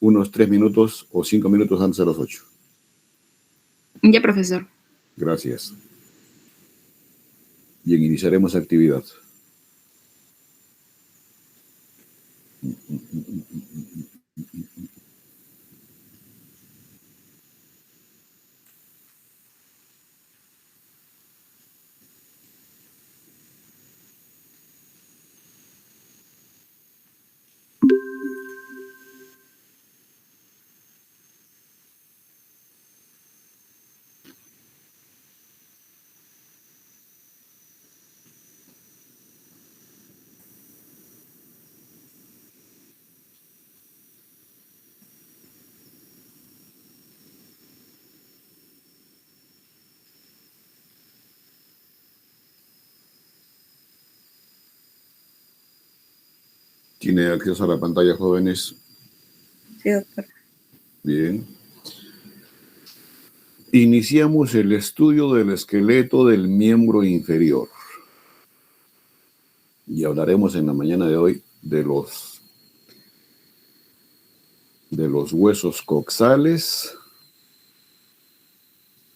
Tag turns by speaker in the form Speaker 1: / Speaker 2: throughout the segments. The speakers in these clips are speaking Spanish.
Speaker 1: unos 3 minutos o 5 minutos antes de las 8.
Speaker 2: Ya, profesor.
Speaker 1: Gracias. Bien, iniciaremos actividad. ¿Tiene acceso a la pantalla, jóvenes?
Speaker 3: Sí, doctor.
Speaker 1: Bien. Iniciamos el estudio del esqueleto del miembro inferior. Y hablaremos en la mañana de hoy de los huesos coxales,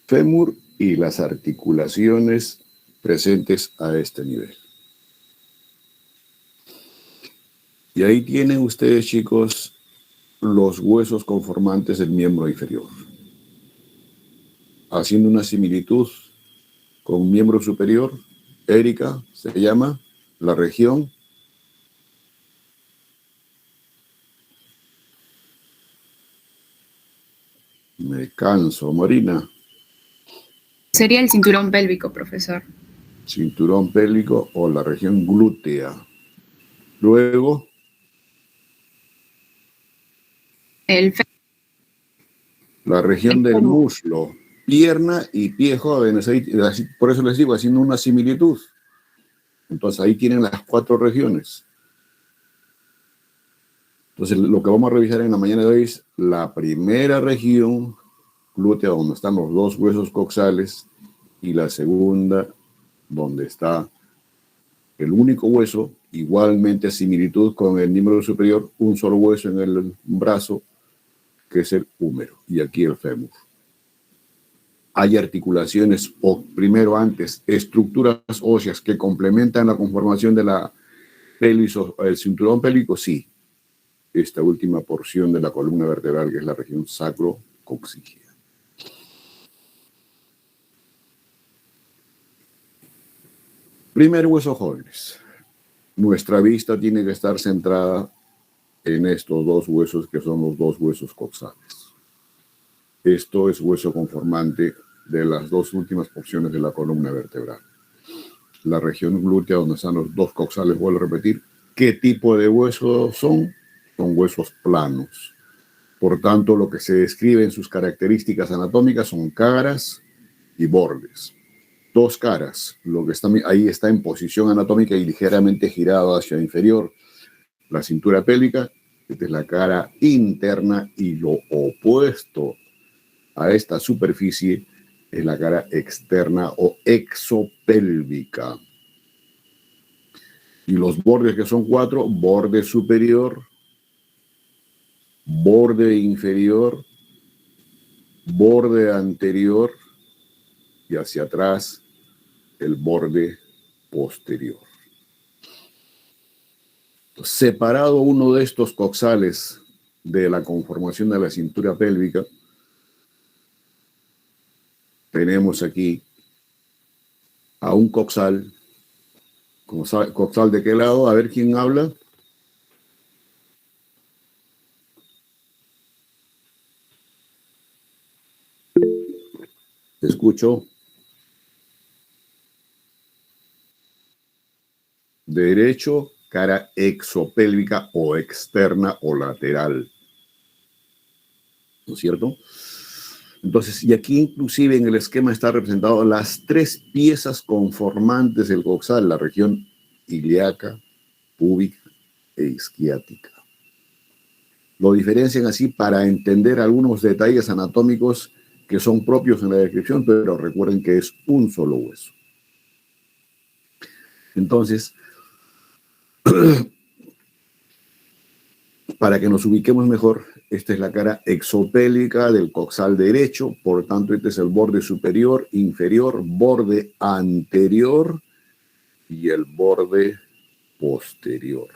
Speaker 1: fémur y las articulaciones presentes a este nivel. Y ahí tienen ustedes, chicos, los huesos conformantes del miembro inferior. Haciendo una similitud con miembro superior, Erika, se llama la región me canso, Marina.
Speaker 2: Sería el cinturón pélvico, profesor.
Speaker 1: Cinturón pélvico o la región glútea. Luego, la región del muslo, pierna y pie, jóvenes. Por eso les digo, haciendo una similitud. Entonces ahí tienen las 4 regiones. Entonces lo que vamos a revisar en la mañana de hoy es la primera región glútea, donde están los 2 huesos coxales, y la segunda, donde está el único hueso, igualmente a similitud con el miembro superior, un solo hueso en el brazo, que es el húmero, y aquí el fémur. Hay articulaciones, o primero antes, estructuras óseas que complementan la conformación de la pelvis o el cinturón pélvico, sí. Esta última porción de la columna vertebral, que es la región sacrocoxígea. Primer hueso, jóvenes. Nuestra vista tiene que estar centrada en estos 2 huesos, que son los 2 huesos coxales. Esto es hueso conformante de las 2 últimas porciones de la columna vertebral. La región glútea, donde están los 2 coxales, vuelvo a repetir. ¿Qué tipo de huesos son? Son huesos planos. Por tanto, lo que se describe en sus características anatómicas son caras y bordes. 2 caras, lo que está ahí está en posición anatómica y ligeramente girado hacia inferior. La cintura pélvica, esta es la cara interna, y lo opuesto a esta superficie es la cara externa o exopélvica. Y los bordes, que son 4, borde superior, borde inferior, borde anterior y hacia atrás el borde posterior. Separado uno de estos coxales de la conformación de la cintura pélvica, tenemos aquí a un coxal. ¿Coxal de qué lado? A ver quién habla. Te escucho. Derecho, cara exopélvica o externa o lateral. ¿No es cierto? Entonces, y aquí inclusive en el esquema está representado las 3 piezas conformantes del coxal, la región ilíaca, púbica e isquiática. Lo diferencian así para entender algunos detalles anatómicos que son propios en la descripción, pero recuerden que es un solo hueso. Entonces, Para que nos ubiquemos mejor, esta es la cara exopélica del coxal derecho, por tanto este es el borde superior, inferior, borde anterior y el borde posterior.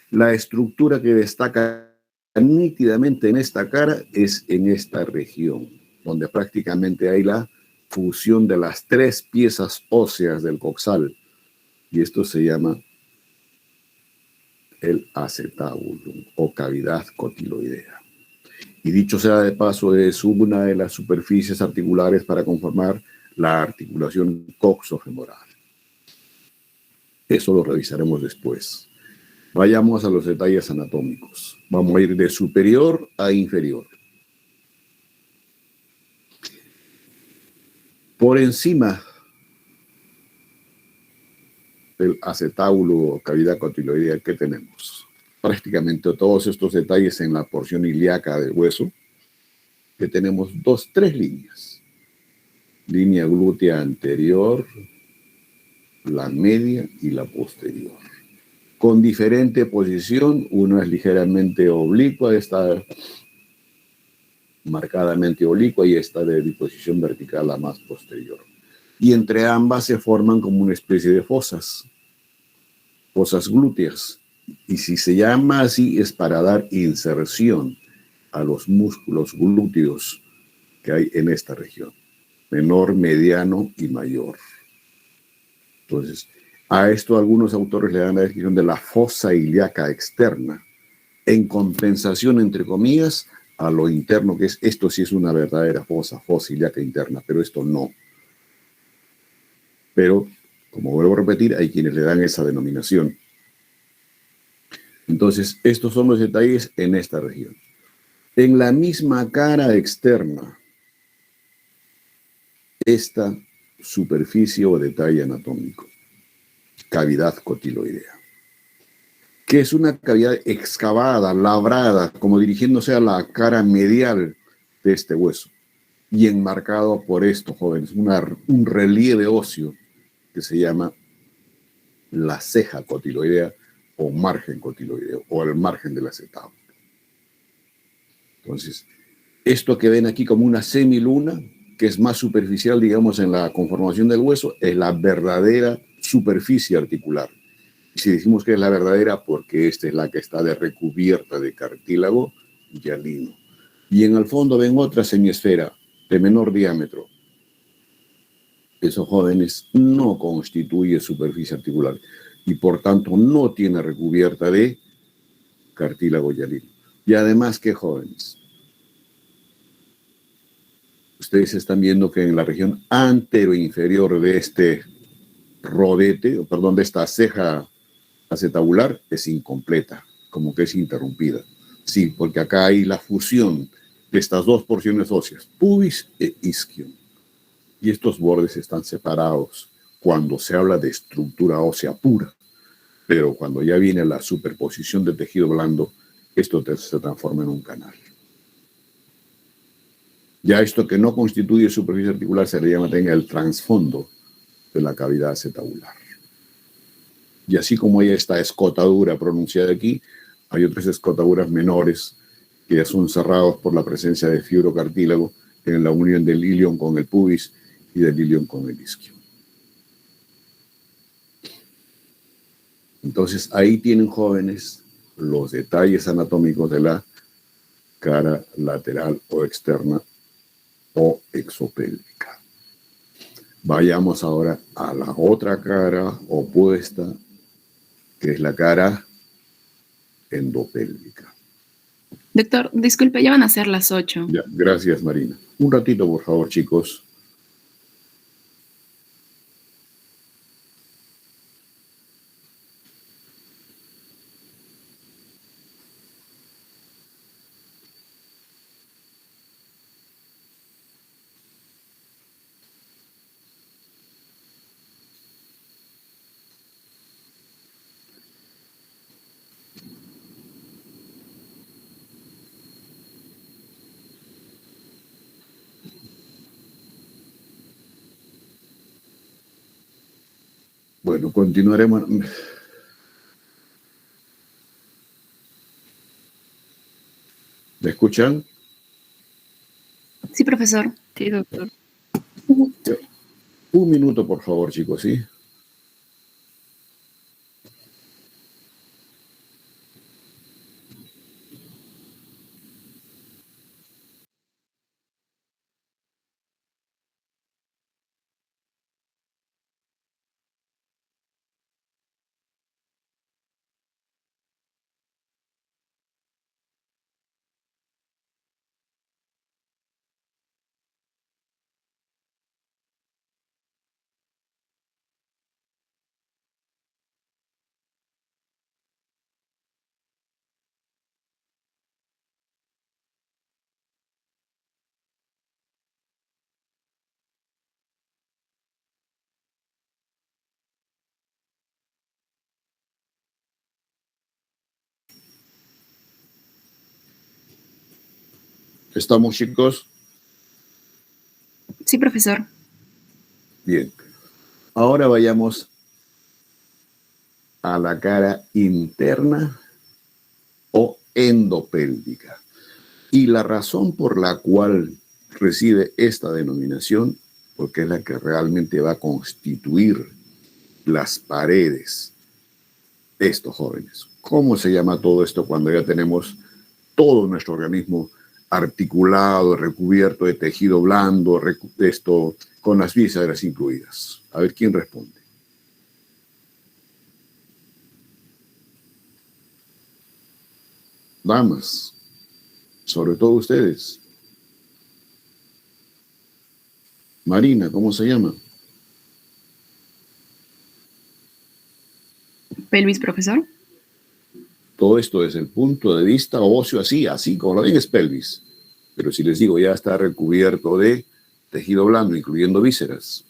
Speaker 1: La estructura que destaca nítidamente en esta cara es en esta región, donde prácticamente hay la fusión de las tres piezas óseas del coxal, y esto se llama el acetabulum o cavidad cotiloidea. Y dicho sea de paso, es una de las superficies articulares para conformar la articulación coxofemoral. Eso lo revisaremos después. Vayamos a los detalles anatómicos. Vamos a ir de superior a inferior. Por encima del acetábulo o cavidad cotiloidea, ¿qué tenemos? Prácticamente todos estos detalles en la porción ilíaca del hueso, que tenemos tres líneas. Línea glútea anterior, la media y la posterior. Con diferente posición, una es ligeramente oblicua, esta marcadamente oblicua y esta de disposición vertical, la más posterior. Y entre ambas se forman como una especie de fosas glúteas. Y si se llama así es para dar inserción a los músculos glúteos que hay en esta región, menor, mediano y mayor. Entonces, a esto algunos autores le dan la descripción de la fosa ilíaca externa, en compensación, entre comillas, a lo interno, que es esto sí es una verdadera fosa ilíaca interna, pero esto no. Pero, como vuelvo a repetir, hay quienes le dan esa denominación. Entonces, estos son los detalles en esta región. En la misma cara externa, esta superficie o detalle anatómico, cavidad cotiloidea, que es una cavidad excavada, labrada, como dirigiéndose a la cara medial de este hueso y enmarcado por esto, jóvenes, un relieve óseo que se llama la ceja cotiloidea o margen cotiloideo o el margen del acetábulo. Entonces, esto que ven aquí como una semiluna, que es más superficial, digamos, en la conformación del hueso, es la verdadera superficie articular. Y si decimos que es la verdadera, porque esta es la que está recubierta de cartílago hialino. Y en el fondo ven otra semiesfera de menor diámetro. Eso, jóvenes, no constituye superficie articular y por tanto no tiene recubierta de cartílago hialino. Y además, ¿qué, jóvenes? Ustedes están viendo que en la región anteroinferior de este rodete, perdón, de esta ceja acetabular es incompleta, como que es interrumpida. Sí, porque acá hay la fusión de estas dos porciones óseas, pubis e isquion. Y estos bordes están separados cuando se habla de estructura ósea pura. Pero cuando ya viene la superposición de tejido blando, esto se transforma en un canal. Ya esto que no constituye superficie articular se le llama también el trasfondo de la cavidad acetabular. Y así como hay esta escotadura pronunciada aquí, hay otras escotaduras menores que ya son cerrados por la presencia de fibrocartílago en la unión del ilion con el pubis y del ilion con el isquio. Entonces ahí tienen, jóvenes, los detalles anatómicos de la cara lateral o externa o exopélvica. Vayamos ahora a la otra cara opuesta, que es la cara endopélvica.
Speaker 2: Doctor, disculpe, ya van a ser las 8.
Speaker 1: Ya, gracias, Marina. Un ratito, por favor, chicos. Bueno, continuaremos. ¿Me escuchan?
Speaker 2: Sí, profesor.
Speaker 4: Sí, doctor.
Speaker 1: Un minuto, por favor, chicos, ¿sí? ¿Estamos, chicos?
Speaker 2: Sí, profesor.
Speaker 1: Bien. Ahora vayamos a la cara interna o endopélvica. Y la razón por la cual recibe esta denominación, porque es la que realmente va a constituir las paredes de estos jóvenes. ¿Cómo se llama todo esto cuando ya tenemos todo nuestro organismo articulado, recubierto de tejido blando, esto con las vísceras incluidas? A ver quién responde. Damas, sobre todo ustedes. Marina, ¿cómo se llama?
Speaker 2: Pelvis, profesor.
Speaker 1: Todo esto desde el punto de vista óseo, así como lo ven es pelvis. Pero si les digo, ya está recubierto de tejido blando, incluyendo vísceras.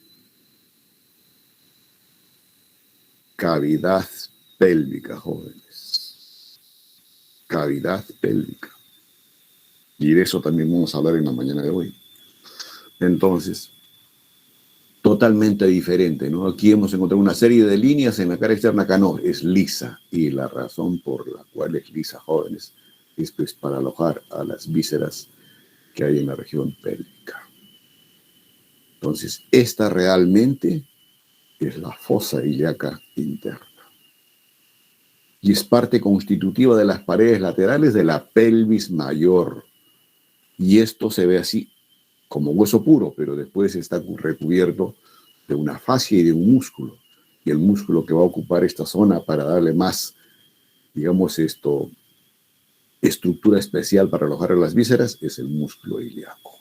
Speaker 1: Cavidad pélvica, jóvenes. Cavidad pélvica. Y de eso también vamos a hablar en la mañana de hoy. Entonces, totalmente diferente, ¿no? Aquí hemos encontrado una serie de líneas en la cara externa, acá no, es lisa. Y la razón por la cual es lisa, jóvenes, es pues para alojar a las vísceras que hay en la región pélvica. Entonces, esta realmente es la fosa ilíaca interna. Y es parte constitutiva de las paredes laterales de la pelvis mayor. Y esto se ve así, como hueso puro, pero después está recubierto de una fascia y de un músculo. Y el músculo que va a ocupar esta zona para darle más, digamos, estructura especial para alojar a las vísceras es el músculo ilíaco.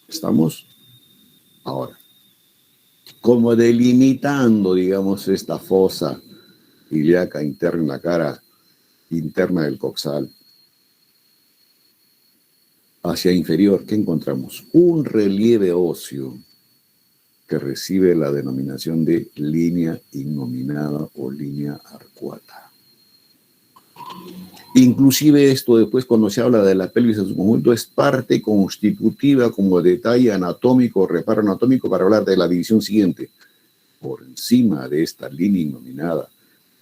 Speaker 1: ¿Estamos? Ahora, como delimitando, digamos, esta fosa ilíaca interna en la cara interna del coxal, hacia inferior, ¿qué encontramos? Un relieve óseo que recibe la denominación de línea innominada o línea arcuata. Inclusive esto después cuando se habla de la pelvis en su conjunto es parte constitutiva como detalle anatómico, reparo anatómico para hablar de la división siguiente. Por encima de esta línea innominada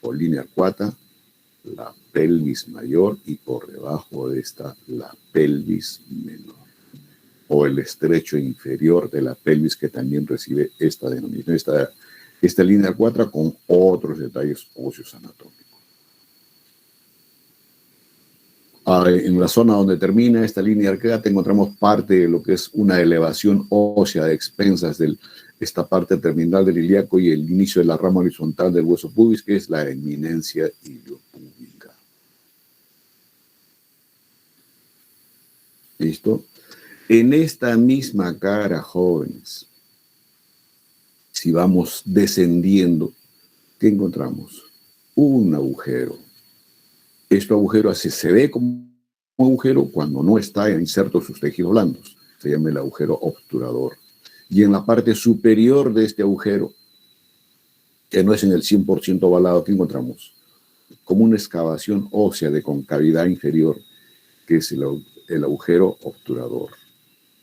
Speaker 1: o línea arcuata, la pelvis mayor y por debajo de esta la pelvis menor o el estrecho inferior de la pelvis que también recibe esta denominación, esta línea arcuata con otros detalles óseos anatómicos. En la zona donde termina esta línea arqueada encontramos parte de lo que es una elevación ósea de expensas de esta parte terminal del ilíaco y el inicio de la rama horizontal del hueso pubis, que es la eminencia iliopúbica. ¿Listo? En esta misma cara, jóvenes, si vamos descendiendo, ¿qué encontramos? Un agujero. Este agujero se ve como un agujero cuando no está inserto sus tejidos blandos. Se llama el agujero obturador. Y en la parte superior de este agujero, que no es en el 100% ovalado, ¿qué encontramos? Como una excavación ósea de concavidad inferior, que es el agujero obturador.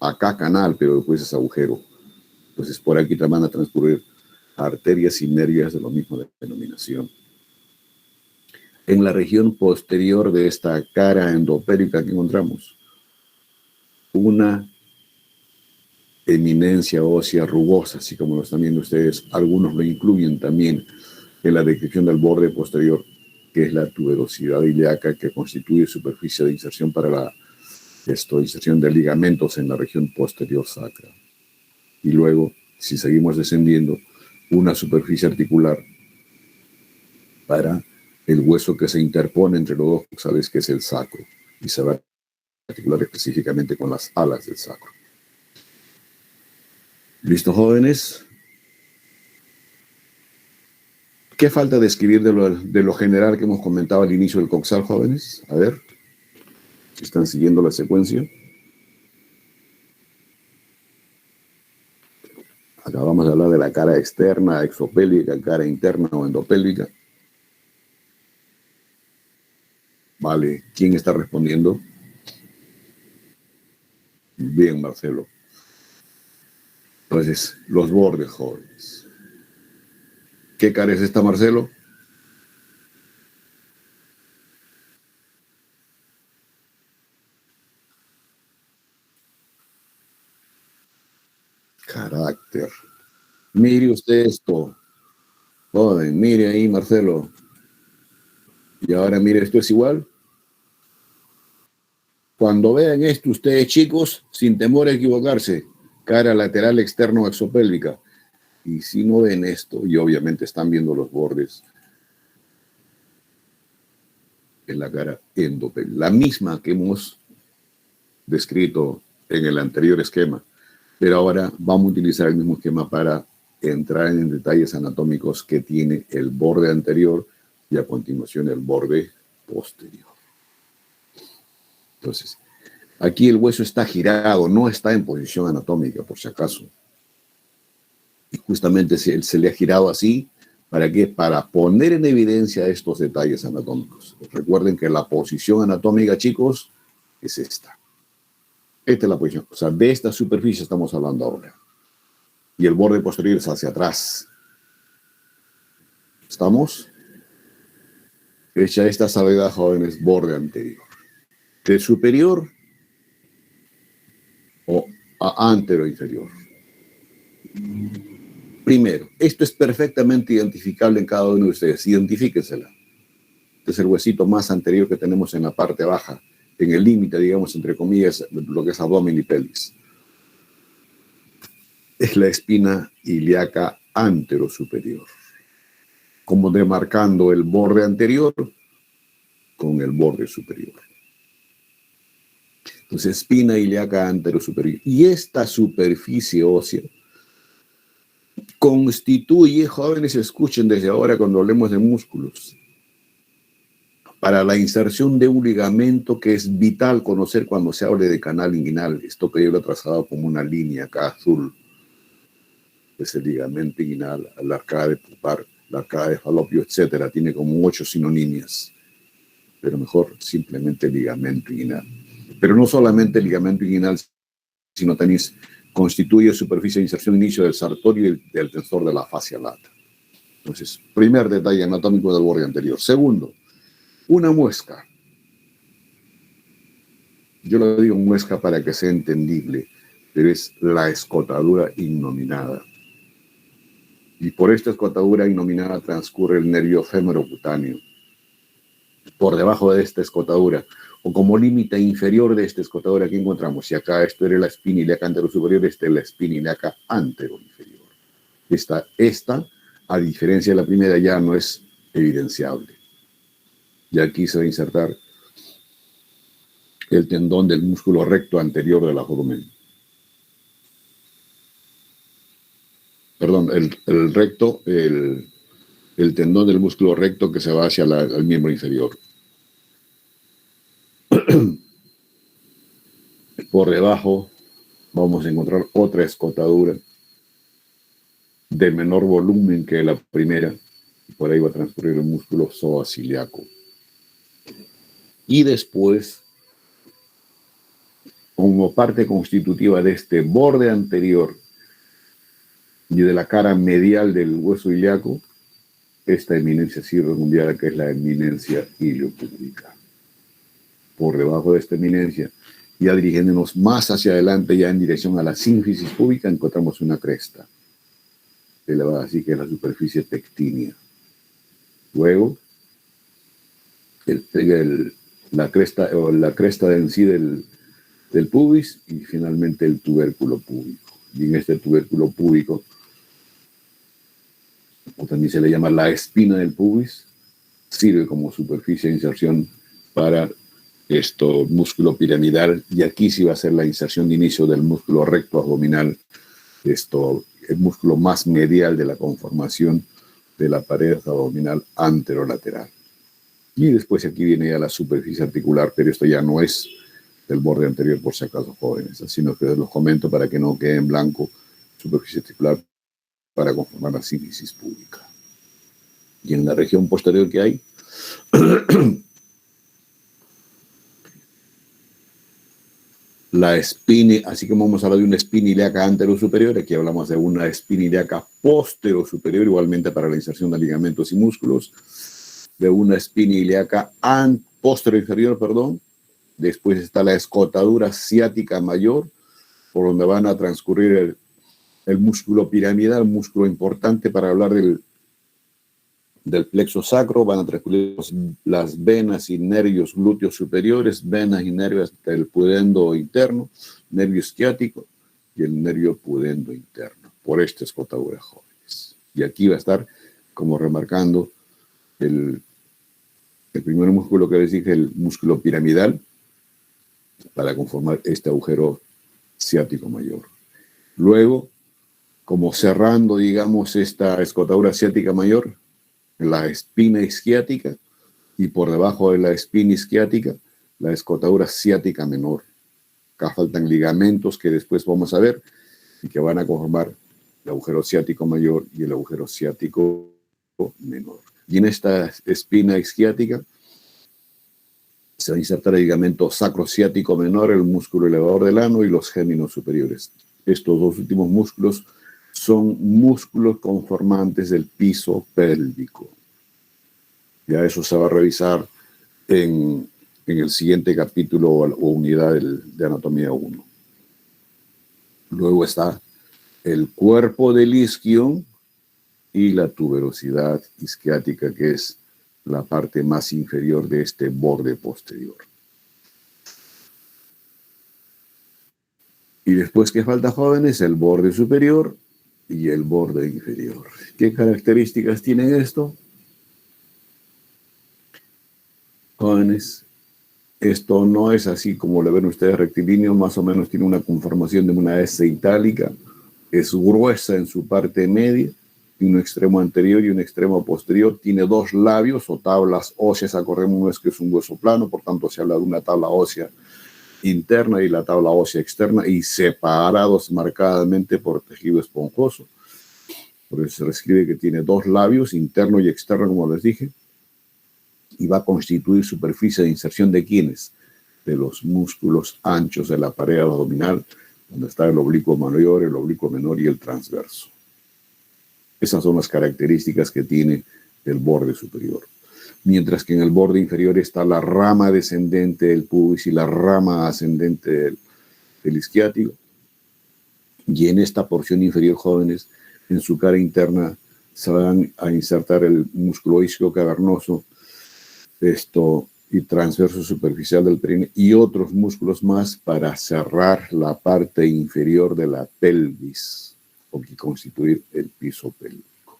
Speaker 1: Acá canal, pero después es agujero. Entonces por aquí van a transcurrir arterias y nervios de la misma denominación. En la región posterior de esta cara endopélica que encontramos, una eminencia ósea rugosa, así como lo están viendo ustedes. Algunos lo incluyen también en la descripción del borde posterior, que es la tuberosidad ilíaca, que constituye superficie de inserción para la inserción de ligamentos en la región posterior sacra. Y luego, si seguimos descendiendo, una superficie articular para el hueso que se interpone entre los dos coxales, que es el sacro, y se va a articular específicamente con las alas del sacro. ¿Listo, jóvenes? ¿Qué falta describir de lo general que hemos comentado al inicio del coxal, jóvenes? A ver, si están siguiendo la secuencia. Acabamos de hablar de la cara externa, exopélvica, cara interna o endopélvica. Vale, ¿quién está respondiendo? Bien, Marcelo. Entonces, los bordes, jóvenes. ¿Qué cara es esta, Marcelo? Carácter. Mire usted esto. Joven, mire ahí, Marcelo. Y ahora mire, esto es igual. Cuando vean esto ustedes, chicos, sin temor a equivocarse, cara lateral externo exopélvica. Y si no ven esto, y obviamente están viendo los bordes, en la cara endopélvica, la misma que hemos descrito en el anterior esquema, pero ahora vamos a utilizar el mismo esquema para entrar en detalles anatómicos que tiene el borde anterior y a continuación el borde posterior. Entonces, aquí el hueso está girado, no está en posición anatómica, por si acaso. Y justamente se le ha girado así, ¿para qué? Para poner en evidencia estos detalles anatómicos. Recuerden que la posición anatómica, chicos, es esta. Esta es la posición. O sea, de esta superficie estamos hablando ahora. Y el borde posterior es hacia atrás. ¿Estamos? Hecha esta salvedad, jóvenes, borde anterior. ¿De superior o a antero inferior? Primero, esto es perfectamente identificable en cada uno de ustedes. Identifíquensela. Este es el huesito más anterior que tenemos en la parte baja, en el límite, digamos, entre comillas, lo que es abdomen y pelvis. Es la espina ilíaca antero-superior, como demarcando el borde anterior con el borde superior. Entonces, espina ilíaca antero-superior. Y esta superficie ósea constituye, jóvenes, escuchen desde ahora cuando hablemos de músculos, para la inserción de un ligamento que es vital conocer cuando se hable de canal inguinal. Esto que yo lo he trazado como una línea acá azul. Es el ligamento inguinal, la arcada de pulpar, la arcada de falopio, etcétera. Tiene como 8 sinonimias. Pero mejor simplemente ligamento inguinal. Pero no solamente el ligamento inguinal, sino también constituye superficie de inserción inicio del sartorio y del tensor de la fascia lata. Entonces, primer detalle anatómico del borde anterior. Segundo, una muesca. Yo le digo muesca para que sea entendible, pero es la escotadura innominada. Y por esta escotadura innominada transcurre el nervio femerocutáneo. Por debajo de esta escotadura, o como límite inferior de esta escotadura, aquí encontramos, si acá esto era la espina ilíaca anterosuperior, esta es la espina ilíaca anteroinferior. Esta, a diferencia de la primera, ya no es evidenciable. Y aquí se va a insertar el tendón del músculo recto anterior del abdomen. Perdón, el recto, el tendón del músculo recto que se va hacia el miembro inferior. Por debajo vamos a encontrar otra escotadura de menor volumen que la primera. Por ahí va a transcurrir el músculo psoasiliaco. Y después, como parte constitutiva de este borde anterior y de la cara medial del hueso ilíaco, esta eminencia circundial, que es la eminencia iliopúbica. Por debajo de esta eminencia, ya dirigiéndonos más hacia adelante, ya en dirección a la sínfisis púbica, encontramos una cresta elevada, así que es la superficie pectínea. Luego, la cresta en sí del pubis, y finalmente el tubérculo púbico. Y en este tubérculo púbico, o también se le llama la espina del pubis, sirve como superficie de inserción para músculo piramidal, y aquí sí va a ser la inserción de inicio del músculo recto abdominal, el músculo más medial de la conformación de la pared abdominal anterolateral. Y después aquí viene ya la superficie articular, pero esto ya no es del borde anterior, por si acaso, jóvenes, sino que los comento para que no quede en blanco. Superficie articular para conformar la sínfisis púbica. Y en la región posterior que hay, la espina, así como vamos a hablar de una espina ilíaca anterosuperior, aquí hablamos de una espina ilíaca posterosuperior, igualmente para la inserción de ligamentos y músculos, de una espina ilíaca posterior, perdón. Después está la escotadura ciática mayor, por donde van a transcurrir el músculo piramidal, músculo importante para hablar del plexo sacro. Van a transcurrir las venas y nervios glúteos superiores, venas y nervios del pudendo interno, nervio isquiático y el nervio pudendo interno, por esta escotadura, jóvenes. Y aquí va a estar como remarcando el primer músculo que les dije, el músculo piramidal, para conformar este agujero ciático mayor. Luego, como cerrando, digamos, esta escotadura ciática mayor, la espina isquiática, y por debajo de la espina isquiática, la escotadura ciática menor. Acá faltan ligamentos que después vamos a ver y que van a conformar el agujero ciático mayor y el agujero ciático menor. Y en esta espina isquiática se va a insertar el ligamento sacrociático menor, el músculo elevador del ano y los géminos superiores. Estos dos últimos músculos son músculos conformantes del piso pélvico. Ya eso se va a revisar en el siguiente capítulo o unidad de Anatomía 1. Luego está el cuerpo del isquion y la tuberosidad isquiática, que es la parte más inferior de este borde posterior. Y después, ¿qué falta, jóvenes? El borde superior y el borde inferior. ¿Qué características tienen esto? Jóvenes, esto no es así como lo ven ustedes rectilíneo, más o menos tiene una conformación de una S itálica, es gruesa en su parte media, tiene un extremo anterior y un extremo posterior, tiene dos labios o tablas óseas, acordémonos que es un hueso plano, por tanto se habla de una tabla ósea interna y la tabla ósea externa, y separados marcadamente por tejido esponjoso. Por eso se escribe que tiene dos labios, interno y externo, como les dije, y va a constituir superficie de inserción de ¿quiénes? De los músculos anchos de la pared abdominal, donde está el oblicuo mayor, el oblicuo menor y el transverso. Esas son las características que tiene el borde superior. Mientras que en el borde inferior está la rama descendente del pubis y la rama ascendente del isquiático. Y en esta porción inferior, jóvenes, en su cara interna se van a insertar el músculo isquio cavernoso, y transverso superficial del perine y otros músculos más para cerrar la parte inferior de la pelvis, o que constituir el piso pélvico.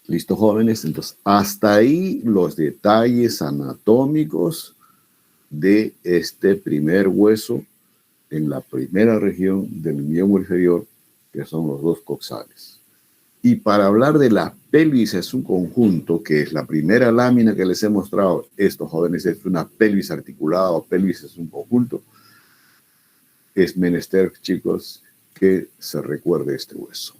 Speaker 1: ¿Listo, jóvenes? Entonces, hasta ahí los detalles anatómicos de este primer hueso en la primera región del miembro inferior, que son los dos coxales. Y para hablar de la pelvis en su conjunto, que es la primera lámina que les he mostrado, estos jóvenes, es una pelvis articulada o pelvis en un conjunto, es menester, chicos, que se recuerde este hueso.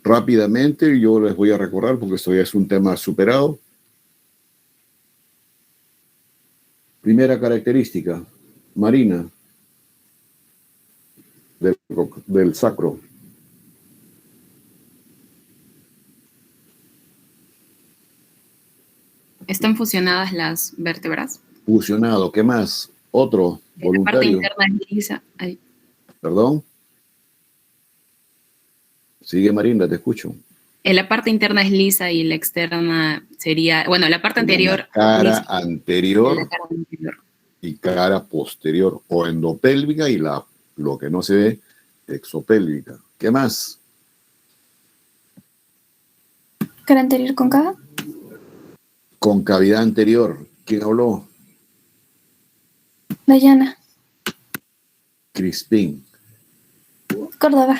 Speaker 1: Rápidamente, yo les voy a recordar, porque esto ya es un tema superado. Primera característica, Marina, del sacro.
Speaker 2: ¿Están fusionadas las vértebras?
Speaker 1: Fusionado, ¿qué más? Otro,
Speaker 2: La parte
Speaker 1: voluntario.
Speaker 2: interna es lisa. Ay,
Speaker 1: Perdón. Sigue, Marinda, te escucho.
Speaker 2: la parte interna es lisa y la externa sería, bueno, la parte
Speaker 1: Se llama
Speaker 2: anterior
Speaker 1: cara
Speaker 2: lisa y la
Speaker 1: anterior
Speaker 2: cara anterior.
Speaker 1: y cara posterior, o endopélvica y lo que no se ve, exopélvica. ¿Qué más?
Speaker 3: Cara anterior cóncava.
Speaker 1: Concavidad anterior. ¿Quién habló?
Speaker 3: Dayana.
Speaker 1: Crispín.
Speaker 3: Córdoba.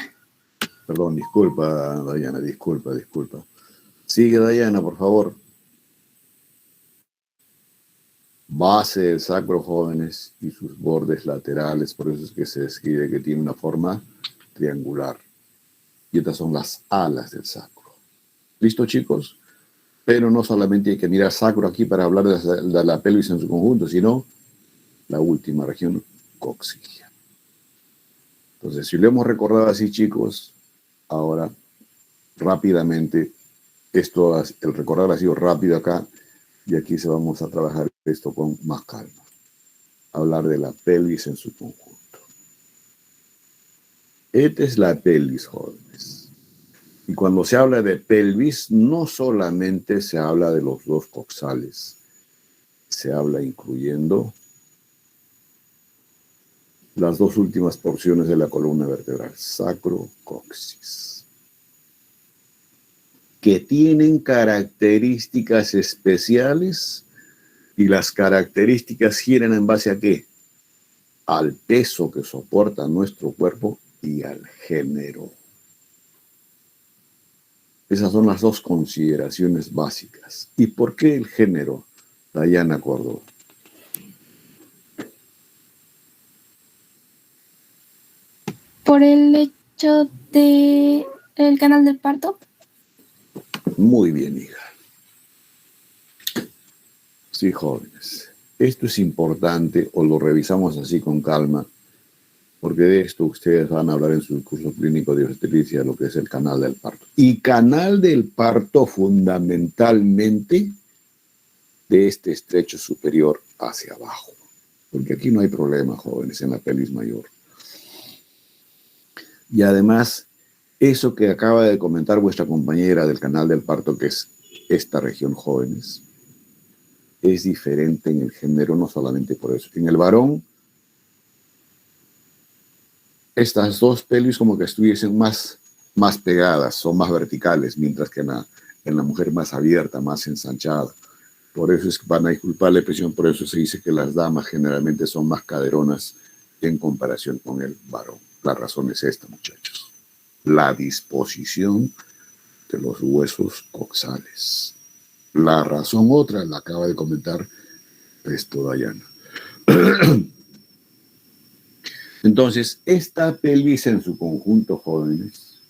Speaker 1: Perdón, disculpa, Dayana, disculpa. Sigue, Dayana, por favor. Base del sacro, jóvenes, y sus bordes laterales, por eso es que se describe que tiene una forma triangular. Y estas son las alas del sacro. ¿Listo, chicos? Pero no solamente hay que mirar sacro aquí para hablar de la pelvis en su conjunto, sino la última región, coxígea. Entonces, si lo hemos recordado así, chicos, ahora rápidamente, el recordar ha sido rápido acá, y aquí se vamos a trabajar esto con más calma. Hablar de la pelvis en su conjunto. Esta es la pelvis, jóvenes. Y cuando se habla de pelvis, no solamente se habla de los dos coxales, se habla incluyendo las dos últimas porciones de la columna vertebral, sacrocoxis, que tienen características especiales, y las características giran en base a ¿qué? Al peso que soporta nuestro cuerpo y al género. Esas son las dos consideraciones básicas. ¿Y por qué el género, Dayana Córdoba?
Speaker 3: Por el hecho de el canal del parto.
Speaker 1: Muy bien, hija. Sí, jóvenes. Esto es importante, o lo revisamos así con calma, porque de esto ustedes van a hablar en su curso clínico de obstetricia, lo que es el canal del parto. Y canal del parto fundamentalmente de este estrecho superior hacia abajo, porque aquí no hay problema, jóvenes, en la pelvis mayor. Y además, eso que acaba de comentar vuestra compañera del canal del parto, que es esta región, jóvenes, es diferente en el género, no solamente por eso. En el varón, estas dos pelvis como que estuviesen más pegadas, son más verticales, mientras que en la mujer más abierta, más ensanchada. Por eso es que van a disculpar la expresión, por eso se dice que las damas generalmente son más caderonas en comparación con el varón. La razón es esta, muchachos. La disposición de los huesos coxales. La razón otra la acaba de comentar esto Dayana. Entonces, esta pelvis en su conjunto, jóvenes,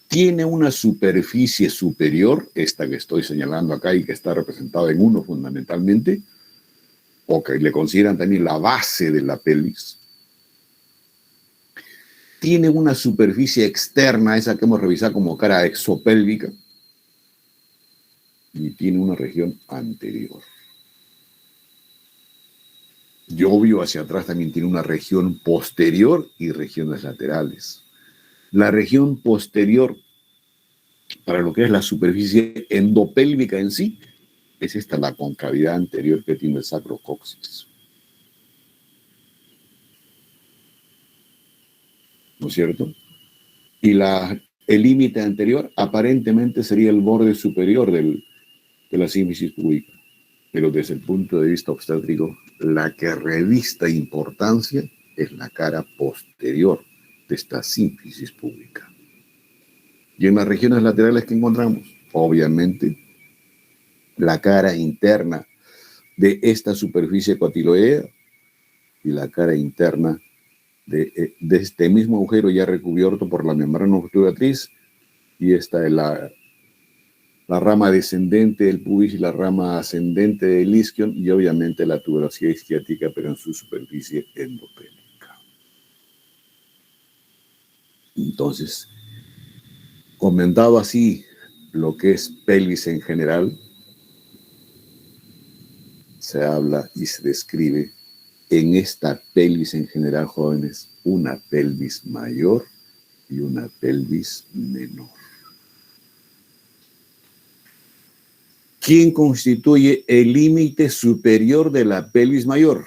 Speaker 1: tiene una superficie superior, esta que estoy señalando acá y que está representada en uno fundamentalmente, o que le consideran también la base de la pelvis. Tiene una superficie externa, esa que hemos revisado como cara exopélvica, y tiene una región anterior. Y obvio, hacia atrás también tiene una región posterior y regiones laterales. La región posterior, para lo que es la superficie endopélvica en sí, es esta la concavidad anterior que tiene el sacrocoxis. ¿No es cierto? Y el límite anterior aparentemente sería el borde superior de la sínfisis púbica. Pero desde el punto de vista obstétrico, la que revista importancia es la cara posterior de esta sínfisis púbica. Y en las regiones laterales que encontramos, obviamente, la cara interna de esta superficie cotiloidea y la cara interna de este mismo agujero ya recubierto por la membrana obturatriz, y esta es la rama descendente del pubis y la rama ascendente del isquion, y obviamente la tuberosidad isquiática, pero en su superficie endopélvica. Entonces, comentado así lo que es pelvis en general, se habla y se describe en esta pelvis en general, jóvenes, una pelvis mayor y una pelvis menor. ¿Quién constituye el límite superior de la pelvis mayor?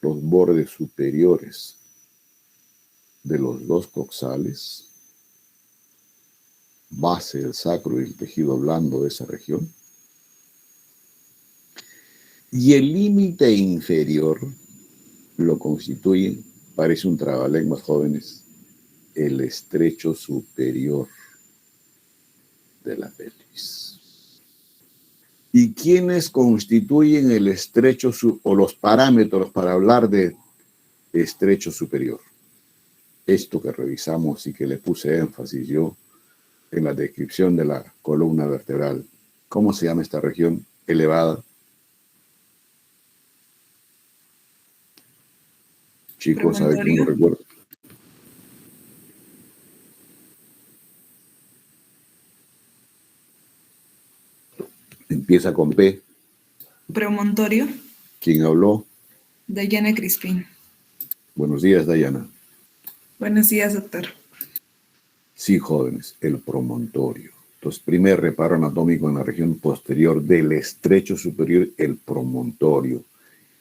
Speaker 1: Los bordes superiores de los dos coxales, base del sacro y el tejido blando de esa región. Y el límite inferior lo constituye, parece un trabalenguas, jóvenes, el estrecho superior de la pelvis. ¿Y quiénes constituyen el estrecho o los parámetros para hablar de estrecho superior? Esto que revisamos y que le puse énfasis yo en la descripción de la columna vertebral. ¿Cómo se llama esta región elevada? Chicos, ¿saben quién lo recuerda? Empieza con P.
Speaker 4: Promontorio.
Speaker 1: ¿Quién habló?
Speaker 4: Dayana Crispín.
Speaker 1: Buenos días, Dayana.
Speaker 4: Buenos días, doctor.
Speaker 1: Sí, jóvenes, el promontorio. Entonces, primer reparo anatómico en la región posterior del estrecho superior, el promontorio.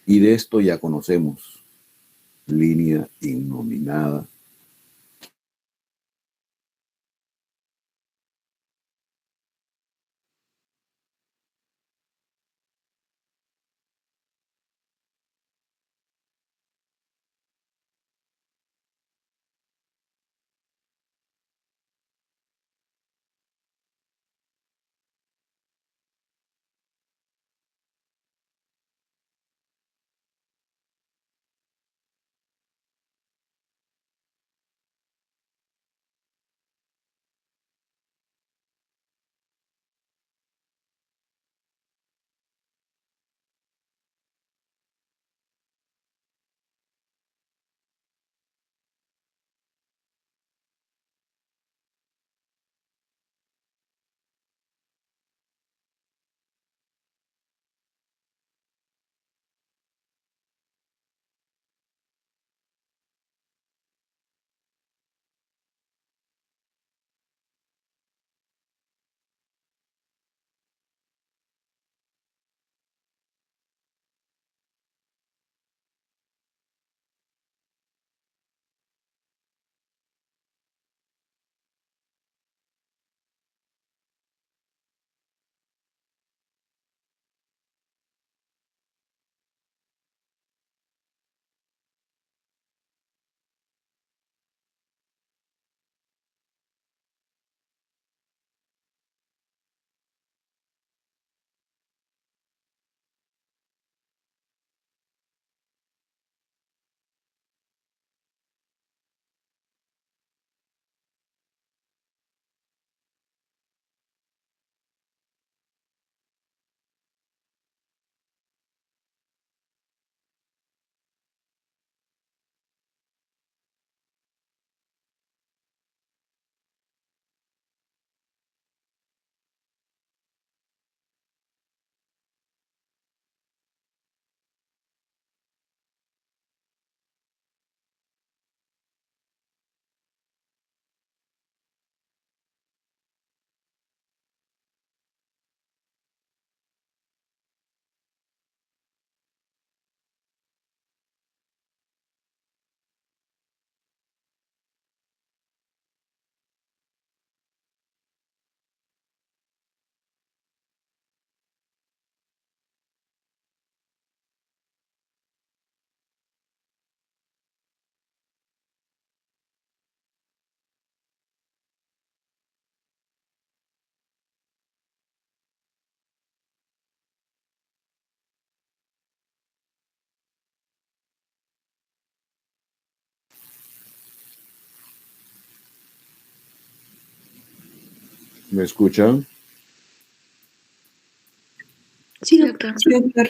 Speaker 1: Y de esto ya conocemos línea innominada. ¿Me escuchan?
Speaker 2: Sí, doctor.
Speaker 4: Sí, doctor.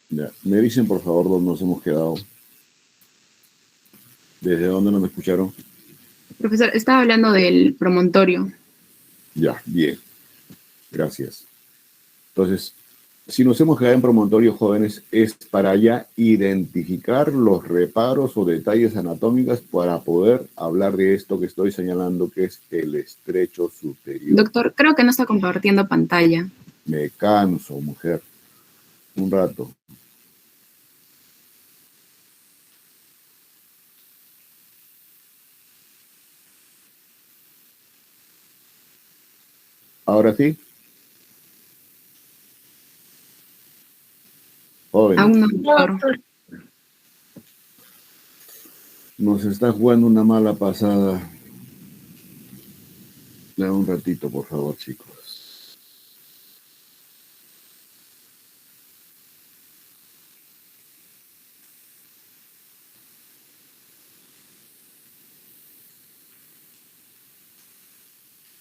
Speaker 1: Ya. Me dicen, por favor, dónde nos hemos quedado. ¿Desde dónde no me escucharon?
Speaker 2: Profesor, estaba hablando del promontorio.
Speaker 1: Ya, bien. Gracias. Entonces, Si nos hemos quedado en promontorio, jóvenes, es para ya identificar los reparos o detalles anatómicos para poder hablar de esto que estoy señalando, que es el estrecho superior.
Speaker 2: Doctor, creo que no está compartiendo pantalla.
Speaker 1: Me canso, mujer. Un rato. ¿Ahora sí? Jóvenes,
Speaker 2: Aún no, doctor.
Speaker 1: nos está jugando una mala pasada. Dame un ratito, por favor, chicos.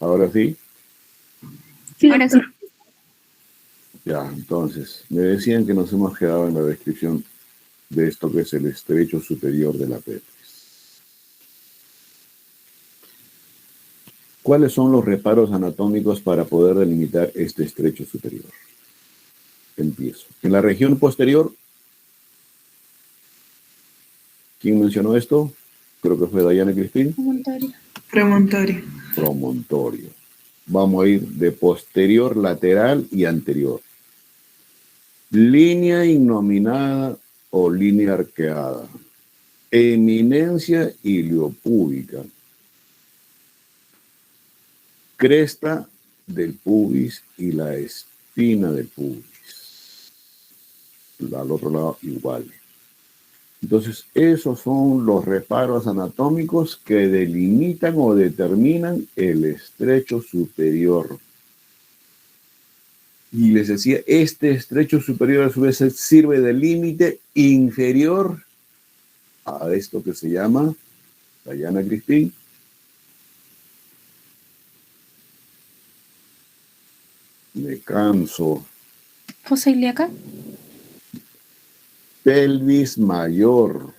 Speaker 1: ¿Ahora sí?
Speaker 3: Sí,
Speaker 2: Ahora sí.
Speaker 3: doctor.
Speaker 1: Ya, entonces, me decían que nos hemos quedado en la descripción de esto que es el estrecho superior de la pelvis. ¿Cuáles son los reparos anatómicos para poder delimitar este estrecho superior? Empiezo. En la región posterior, ¿quién mencionó esto? Creo que fue Dayana Crispín.
Speaker 3: Promontorio.
Speaker 4: Premontorio.
Speaker 1: Promontorio. Vamos a ir de posterior, lateral y anterior. Línea innominada o línea arqueada. Eminencia iliopúbica. Cresta del pubis y la espina del pubis. Al otro lado igual. Entonces, esos son los reparos anatómicos que delimitan o determinan el estrecho superior. Y les decía, este estrecho superior a su vez sirve de límite inferior a esto que se llama, Dayana Crispín, me canso,
Speaker 3: Fosa ilíaca.
Speaker 1: pelvis mayor.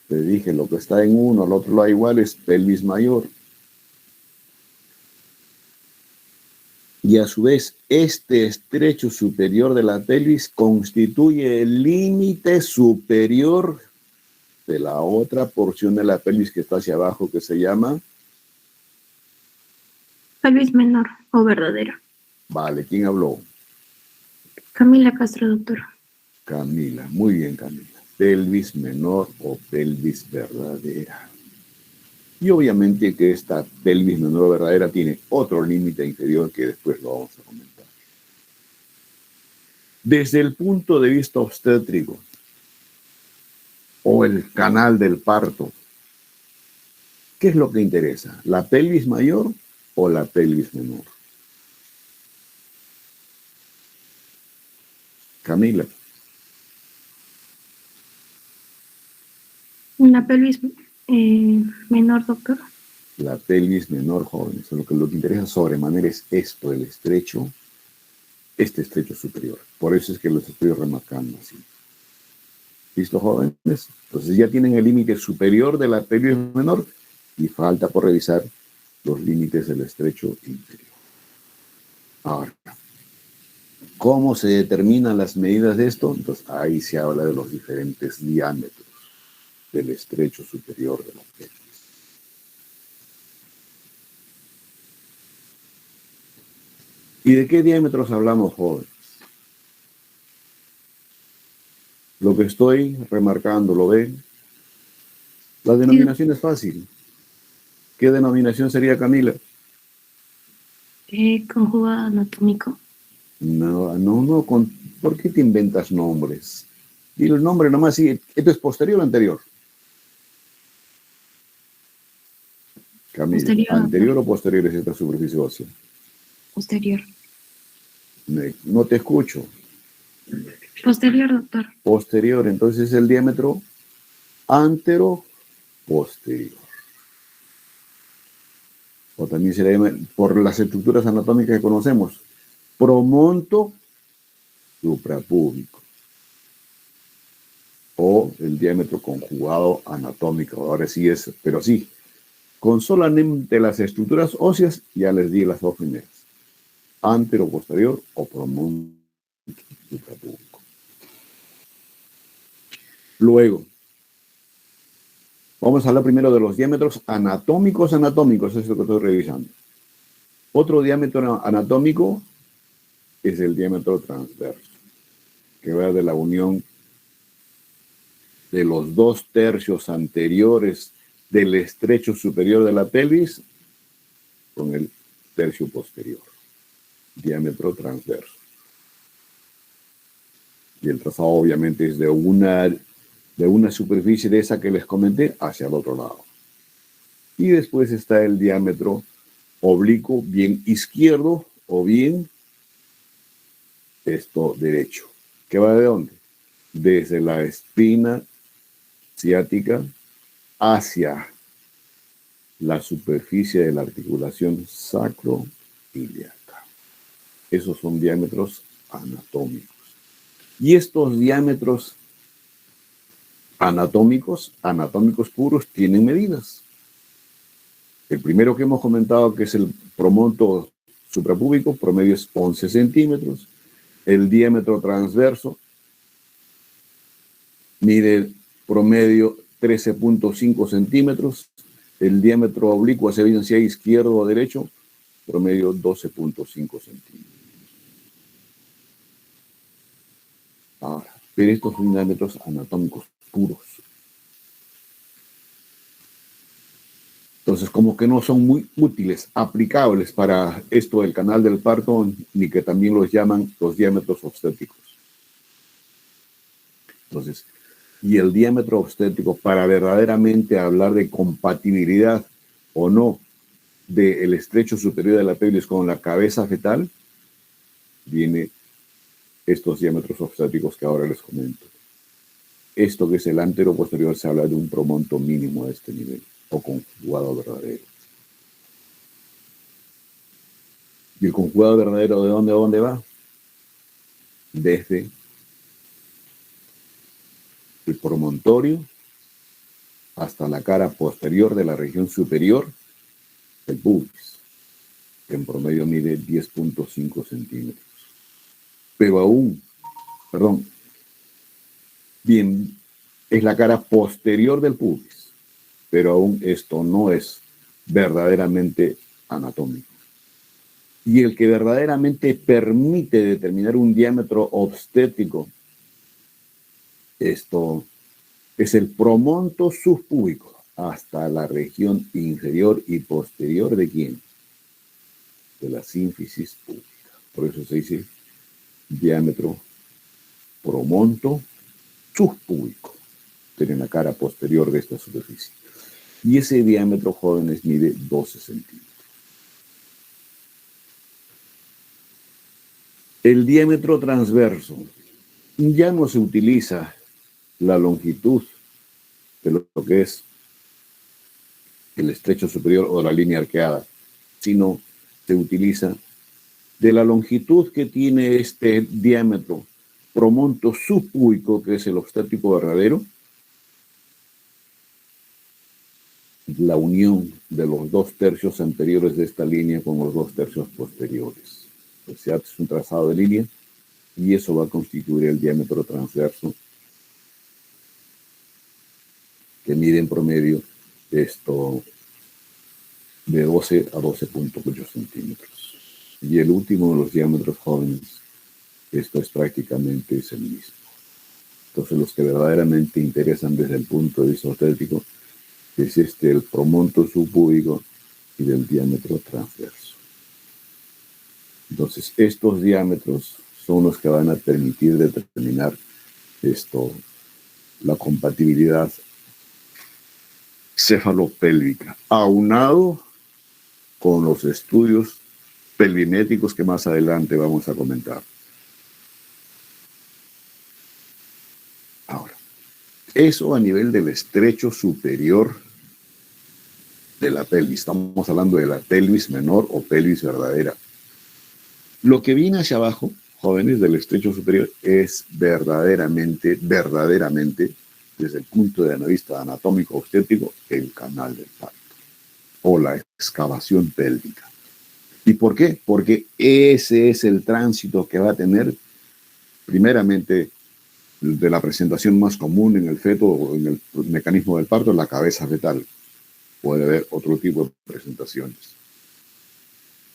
Speaker 1: Te dije, lo que está en uno, al otro lado igual es pelvis mayor. Y a su vez, este estrecho superior de la pelvis constituye el límite superior de la otra porción de la pelvis que está hacia abajo, que se llama...
Speaker 5: Pelvis menor o verdadera.
Speaker 1: Vale, ¿quién habló?
Speaker 5: Camila Castro, doctor.
Speaker 1: Camila, muy bien, Camila. Pelvis menor o pelvis verdadera. Y obviamente que esta pelvis menor o verdadera tiene otro límite inferior que después lo vamos a comentar. Desde el punto de vista obstétrico o el canal del parto, ¿qué es lo que interesa? ¿La pelvis mayor o la pelvis menor? Camila.
Speaker 5: Una pelvis menor, doctor.
Speaker 1: La pelvis menor, jóvenes. Lo que interesa sobremanera es esto, el estrecho, este estrecho superior. Por eso es que los estoy remarcando así. ¿Listo, jóvenes? Entonces ya tienen el límite superior de la pelvis menor y falta por revisar los límites del estrecho inferior. Ahora, ¿cómo se determinan las medidas de esto? Entonces ahí se habla de los diferentes diámetros del estrecho superior de la pelvis. ¿Y de qué diámetros hablamos, jóvenes? Lo que estoy remarcando, ¿lo ven? La denominación es fácil. ¿Qué denominación sería, Camila?
Speaker 5: Conjugado anatómico.
Speaker 1: No, ¿por qué te inventas nombres? Dile el nombre nomás, sí. ¿Esto es posterior o anterior? Camila,
Speaker 5: Posterior.
Speaker 1: ¿anterior o posterior es esta superficie ósea?
Speaker 5: Posterior.
Speaker 1: No te escucho.
Speaker 5: Posterior, doctor.
Speaker 1: Posterior, entonces el diámetro antero-posterior. O también se le llama, por las estructuras anatómicas que conocemos, promonto suprapúbico. O el diámetro conjugado anatómico. Ahora sí es, pero sí, con solamente las estructuras óseas ya les di las dos primeras. Antero-posterior o promonto suprapúbico. Luego, vamos a hablar primero de los diámetros anatómicos, eso es lo que estoy revisando. Otro diámetro anatómico es el diámetro transverso, que va de la unión de los 2/3 anteriores del estrecho superior de la pelvis con el tercio posterior, diámetro transverso. Y el trazado obviamente es de una superficie de esa que les comenté hacia el otro lado. Y después está el diámetro oblicuo, bien izquierdo o bien derecho. ¿Que va de dónde? Desde la espina ciática hacia la superficie de la articulación sacroiliaca. Esos son diámetros anatómicos. Y estos diámetros anatómicos puros, tienen medidas. El primero que hemos comentado, que es el promonto suprapúbico, promedio es 11 centímetros. El diámetro transverso mide promedio 13.5 centímetros. El diámetro oblicuo, se evidencia izquierdo o derecho, promedio 12.5 centímetros. Ahora, pero estos son diámetros anatómicos puros. Entonces, como que no son muy útiles, aplicables para esto del canal del parto, ni que también los llaman los diámetros obstétricos. Entonces, y el diámetro obstétrico, para verdaderamente hablar de compatibilidad o no del estrecho superior de la pelvis con la cabeza fetal, viene estos diámetros obstétricos que ahora les comento. Esto que es el antero posterior se habla de un promonto mínimo de este nivel, o conjugado verdadero. ¿Y el conjugado verdadero de dónde a dónde va? Desde el promontorio hasta la cara posterior de la región superior del pubis, que en promedio mide 10.5 centímetros. Pero aún, bien, es la cara posterior del pubis, pero aún esto no es verdaderamente anatómico. Y el que verdaderamente permite determinar un diámetro obstétrico, esto es el promonto subpúbico hasta la región inferior y posterior de ¿quién? De la sínfisis púbica. Por eso se dice diámetro promonto subpúbico, en la cara posterior de esta superficie. Y ese diámetro, jóvenes, mide 12 centímetros. El diámetro transverso. Ya no se utiliza la longitud de lo que es el estrecho superior o la línea arqueada, sino se utiliza de la longitud que tiene este diámetro promonto subpúbico, que es el obstétrico verdadero, la unión de los 2/3 anteriores de esta línea con los 2/3 posteriores. Pues se hace un trazado de línea y eso va a constituir el diámetro transverso, que mide en promedio esto de 12 a 12.8 centímetros. Y el último de los diámetros, jóvenes, esto es prácticamente el mismo. Entonces, los que verdaderamente interesan desde el punto de vista obstétrico es el promonto subpúbico y del diámetro transverso. Entonces, estos diámetros son los que van a permitir determinar la compatibilidad cefalopélvica, aunado con los estudios pelvimétricos que más adelante vamos a comentar. Ahora, eso a nivel del estrecho superior de la pelvis. Estamos hablando de la pelvis menor o pelvis verdadera. Lo que viene hacia abajo, jóvenes, del estrecho superior, es verdaderamente, desde el punto de vista anatómico obstétrico, el canal del parto o la excavación pélvica. ¿Y por qué? Porque ese es el tránsito que va a tener primeramente, de la presentación más común en el feto o en el mecanismo del parto, la cabeza fetal. Puede haber otro tipo de presentaciones.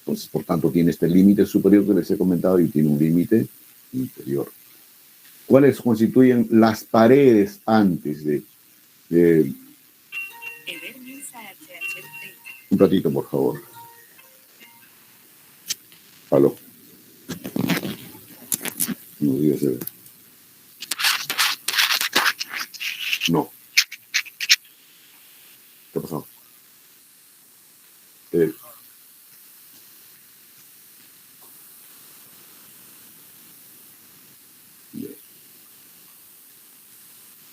Speaker 1: Entonces, por tanto, tiene este límite superior que les he comentado y tiene un límite inferior. ¿Cuáles constituyen las paredes antes de un ratito, por favor? Aló. No digas eso. No. ¿Qué pasó?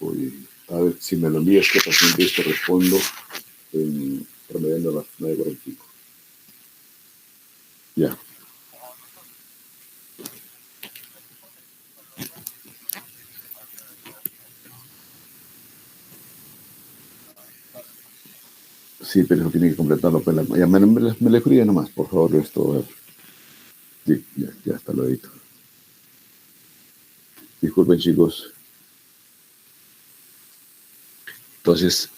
Speaker 1: Oye, a ver, si me lo envías, ¿qué paciente te respondo promediando las 9:45? Ya. Sí, pero eso tiene que completarlo. Pues, ya, me le escribe nomás, por favor, esto. A ver. Sí, ya está, lo edito. Disculpen, chicos. Entonces,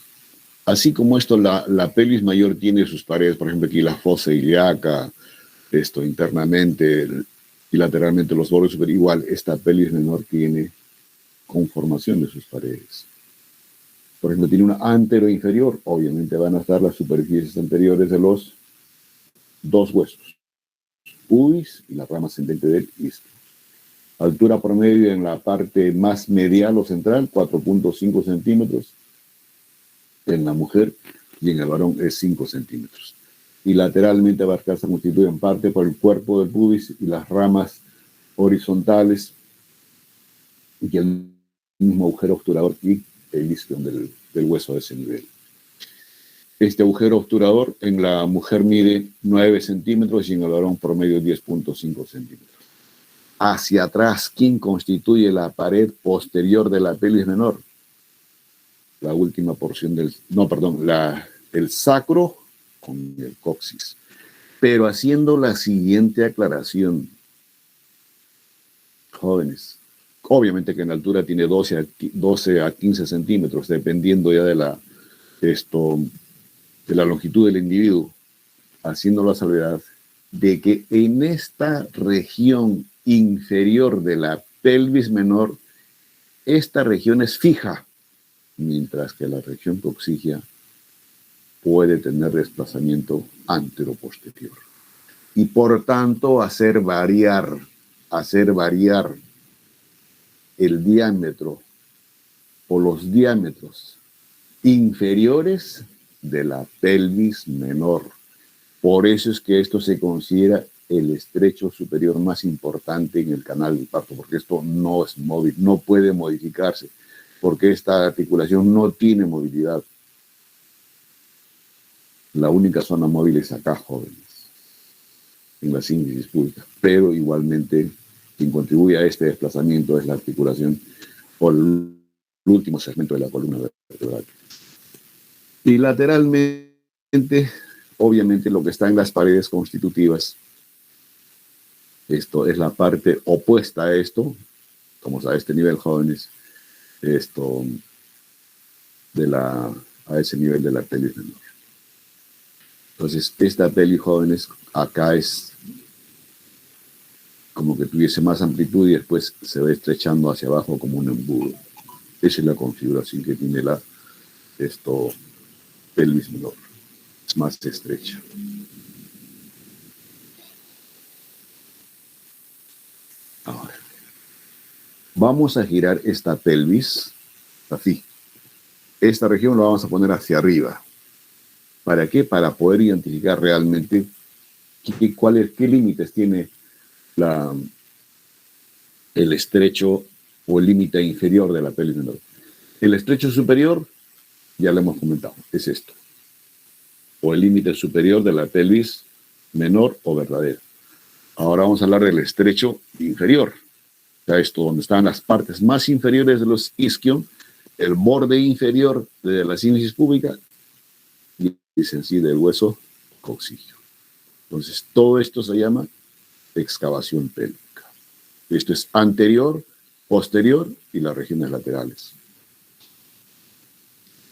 Speaker 1: así como esto, la pelvis mayor tiene sus paredes, por ejemplo, aquí la fosa ilíaca, esto internamente y lateralmente los bordes superiores, igual esta pelvis menor tiene conformación de sus paredes. Por ejemplo, tiene una antero inferior, obviamente van a estar las superficies anteriores de los dos huesos, pubis y la rama ascendente del isquio. Altura promedio en la parte más medial o central, 4.5 centímetros en la mujer, y en el varón es 5 centímetros. Y lateralmente abarcar se constituye en parte por el cuerpo del pubis y las ramas horizontales y el mismo agujero obturador y el isquion del hueso de ese nivel. Este agujero obturador en la mujer mide 9 centímetros y en el varón promedio 10.5 centímetros. Hacia atrás, ¿quién constituye la pared posterior de la pelvis menor? La última porción el sacro con el coxis. Pero haciendo la siguiente aclaración, jóvenes, obviamente que en altura tiene 12 a 15 centímetros, dependiendo ya de la longitud del individuo, haciendo la salvedad de que en esta región inferior de la pelvis menor, esta región es fija, mientras que la región coxigia puede tener desplazamiento antero-posterior. Y por tanto hacer variar el diámetro o los diámetros inferiores de la pelvis menor. Por eso es que esto se considera el estrecho superior más importante en el canal del parto, porque esto no es móvil, no puede modificarse, porque esta articulación no tiene movilidad. La única zona móvil es acá, jóvenes, en la sínfisis pública, pero igualmente quien contribuye a este desplazamiento es la articulación o el último segmento de la columna vertebral. Y lateralmente, obviamente, lo que está en las paredes constitutivas, esto es la parte opuesta a esto, como a este nivel, jóvenes, a ese nivel de la pelvis menor. Entonces, esta pelvis, jóvenes, acá es como que tuviese más amplitud y después se va estrechando hacia abajo como un embudo. Esa es la configuración que tiene la pelvis menor. Es más estrecha. Ahora, vamos a girar esta pelvis así. Esta región la vamos a poner hacia arriba. ¿Para qué? Para poder identificar realmente qué límites tiene el estrecho o el límite inferior de la pelvis menor. El estrecho superior, ya lo hemos comentado, es esto. O el límite superior de la pelvis menor o verdadera. Ahora vamos a hablar del estrecho inferior. O sea, esto donde están las partes más inferiores de los isquion, el borde inferior de la sínfisis púbica y en sí del hueso coxigio. Entonces, todo esto se llama excavación pélvica. Esto es anterior, posterior y las regiones laterales.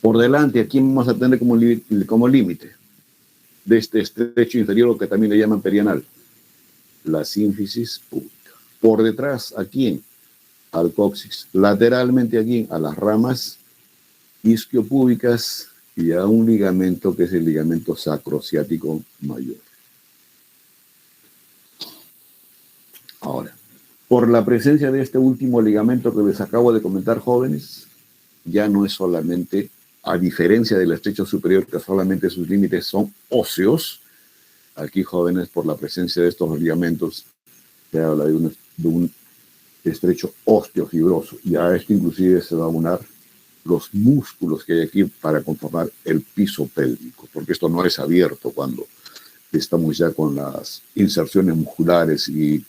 Speaker 1: Por delante, ¿a quién vamos a tener como límite de este estrecho inferior, lo que también le llaman perianal? La sínfisis púbica. Por detrás, ¿a quién? Al coxis. Lateralmente, ¿a quién? A las ramas isquiopúbicas y a un ligamento que es el ligamento sacrociático mayor. Ahora, por la presencia de este último ligamento que les acabo de comentar, jóvenes, ya no es solamente, a diferencia del estrecho superior, que solamente sus límites son óseos, aquí, jóvenes, por la presencia de estos ligamentos, se habla de un estrecho osteofibroso, y a esto inclusive se va a unar los músculos que hay aquí para conformar el piso pélvico, porque esto no es abierto cuando estamos ya con las inserciones musculares y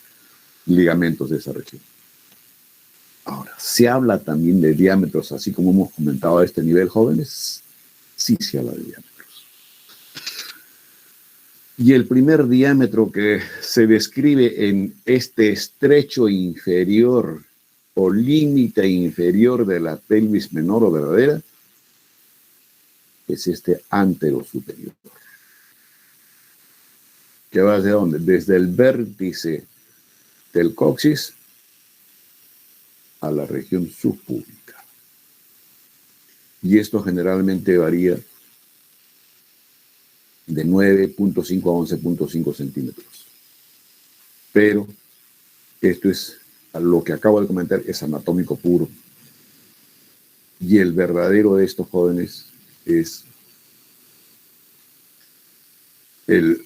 Speaker 1: ligamentos de esa región. Ahora, ¿se habla también de diámetros, así como hemos comentado a este nivel, jóvenes? Sí, se habla de diámetros. Y el primer diámetro que se describe en este estrecho inferior o límite inferior de la pelvis menor o verdadera es este antero superior. ¿Que va desde dónde? Desde el vértice del coxis a la región subpúbica. Y esto generalmente varía de 9.5 a 11.5 centímetros. Pero esto es, lo que acabo de comentar, es anatómico puro. Y el verdadero de estos jóvenes es el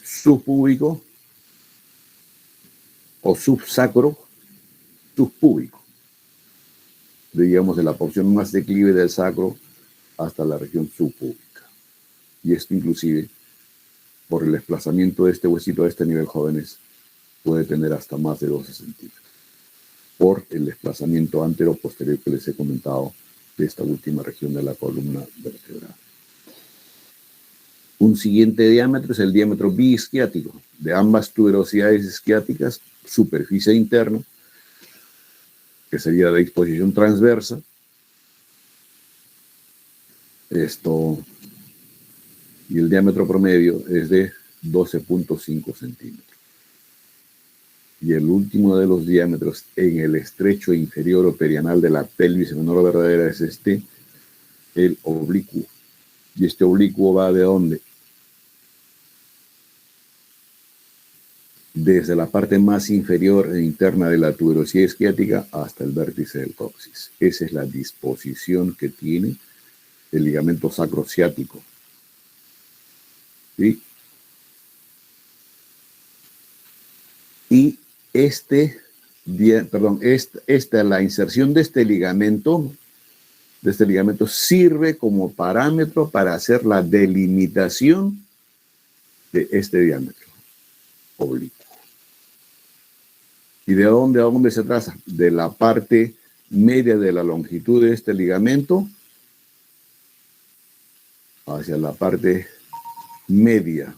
Speaker 1: subpúbico o subsacro subpúbico, digamos de la porción más declive del sacro hasta la región subpúbica. Y esto inclusive, por el desplazamiento de este huesito a este nivel, jóvenes, puede tener hasta más de 12 centímetros, por el desplazamiento antero-posterior que les he comentado de esta última región de la columna vertebral. Un siguiente diámetro es el diámetro biisquiático de ambas tuberosidades isquiáticas, superficie interna, que sería de disposición transversa. Esto, y el diámetro promedio es de 12.5 centímetros. Y el último de los diámetros en el estrecho inferior o perianal de la pelvis menor o verdadera es el oblicuo. ¿Y este oblicuo va de dónde? Desde la parte más inferior e interna de la tuberosidad isquiática hasta el vértice del coxis. Esa es la disposición que tiene el ligamento sacrociático. ¿Sí? Y la inserción de este ligamento sirve como parámetro para hacer la delimitación de este diámetro oblicuo. ¿Y de dónde a dónde se traza? De la parte media de la longitud de este ligamento hacia la parte media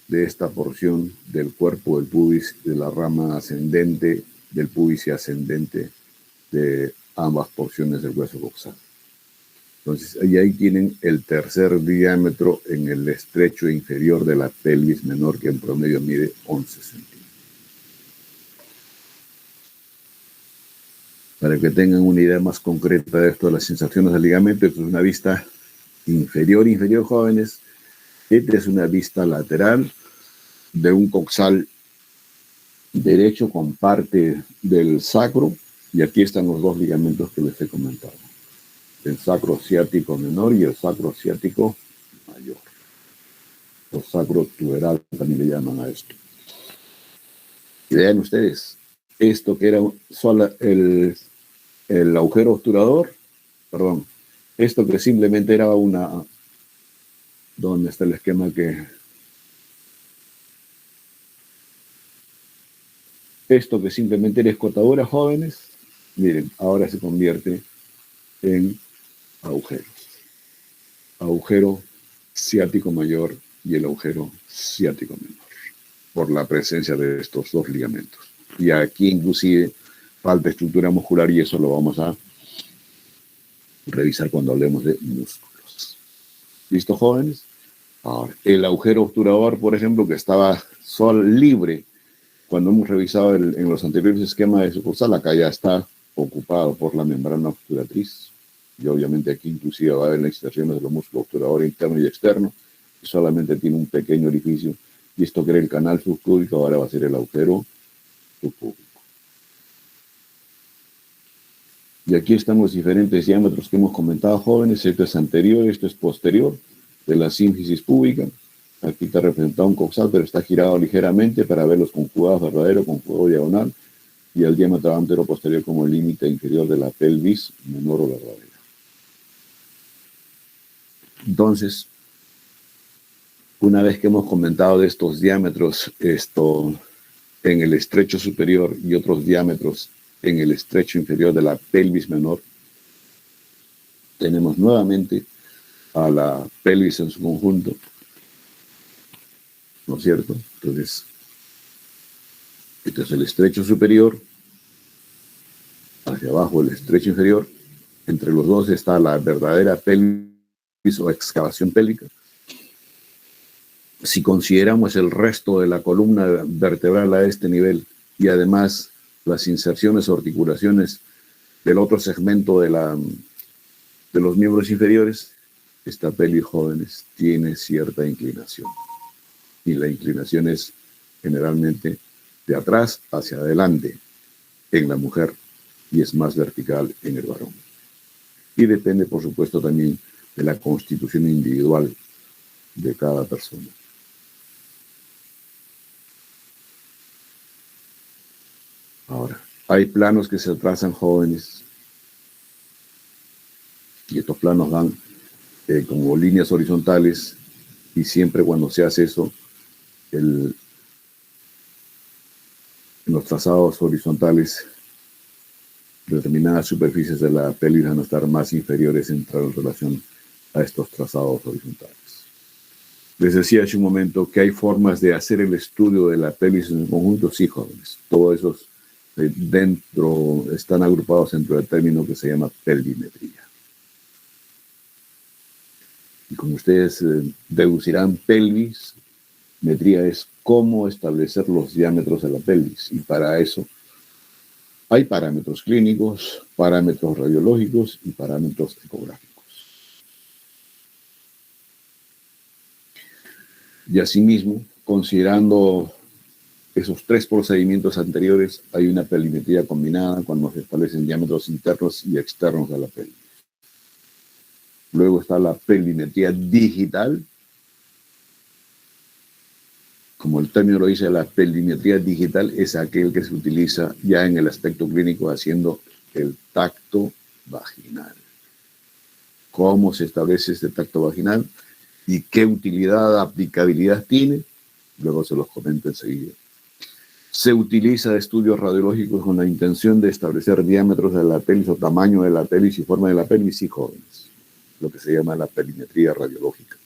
Speaker 1: de esta porción del cuerpo del pubis, de la rama ascendente del pubis y ascendente de ambas porciones del hueso coxal. Entonces, ahí tienen el tercer diámetro en el estrecho inferior de la pelvis menor, que en promedio mide 11 centímetros. Para que tengan una idea más concreta de esto de las sensaciones del ligamento, esto es una vista inferior, jóvenes. Esta es una vista lateral de un coxal derecho con parte del sacro, y aquí están los dos ligamentos que les he comentado, el sacro ciático menor y el sacro ciático mayor, o sacro tuberal también le llaman a esto. Y vean ustedes, esto que era solo el agujero obturador, perdón, esto que simplemente era una, ¿dónde está el esquema que? Esto que simplemente era escotadura, jóvenes, miren, ahora se convierte en agujeros. Agujero ciático mayor y el agujero ciático menor. por la presencia de estos dos ligamentos. Y aquí inclusive falta estructura muscular y eso lo vamos a revisar cuando hablemos de músculos. ¿Listo, jóvenes? Ahora, el agujero obturador, por ejemplo, que estaba libre cuando hemos revisado en los anteriores esquemas de sucursal, acá ya está ocupado por la membrana obturatriz. Y obviamente aquí inclusive va a haber las extensiones de los músculos obturador interno y externo, que solamente tiene un pequeño orificio. Y esto que era el canal subcúbico, ahora va a ser el agujero subcúbico. Y aquí están los diferentes diámetros que hemos comentado, jóvenes. Esto es anterior, esto es posterior de la sínfisis púbica. Aquí está representado un coxal, pero está girado ligeramente para ver los conjugados verdadero, conjugado diagonal, y el diámetro antero-posterior como el límite inferior de la pelvis menor o verdadera. Entonces, una vez que hemos comentado de estos diámetros en el estrecho superior y otros diámetros en el estrecho inferior de la pelvis menor, tenemos nuevamente a la pelvis en su conjunto, ¿no es cierto? Entonces, este es el estrecho superior, hacia abajo el estrecho inferior, entre los dos está la verdadera pelvis o excavación pélvica. Si consideramos el resto de la columna vertebral a este nivel y además las inserciones o articulaciones del otro segmento de los miembros inferiores, esta pelvis, jóvenes, tiene cierta inclinación. Y la inclinación es generalmente de atrás hacia adelante en la mujer y es más vertical en el varón. Y depende, por supuesto, también de la constitución individual de cada persona. Ahora, hay planos que se trazan, jóvenes, y estos planos dan como líneas horizontales, y siempre cuando se hace eso, en los trazados horizontales, determinadas superficies de la pelvis van a estar más inferiores en relación a estos trazados horizontales. Les decía hace un momento que hay formas de hacer el estudio de la pelvis en conjunto, sí, jóvenes. Todos esos están agrupados dentro del término que se llama pelvimetría. Y como ustedes deducirán, pelvismetría es cómo establecer los diámetros de la pelvis. Y para eso hay parámetros clínicos, parámetros radiológicos y parámetros ecográficos. Y asimismo, considerando esos tres procedimientos anteriores, hay una pelvimetría combinada cuando se establecen diámetros internos y externos de la pelvis. Luego está la pelvimetría digital. Como el término lo dice, la pelvimetría digital es aquel que se utiliza ya en el aspecto clínico haciendo el tacto vaginal. ¿Cómo se establece este tacto vaginal? ¿Y qué utilidad, aplicabilidad tiene? Luego se los comento enseguida. Se utiliza estudios radiológicos con la intención de establecer diámetros de la pelvis o tamaño de la pelvis y forma de la pelvis y jóvenes, lo que se llama la pelvimetría radiológica.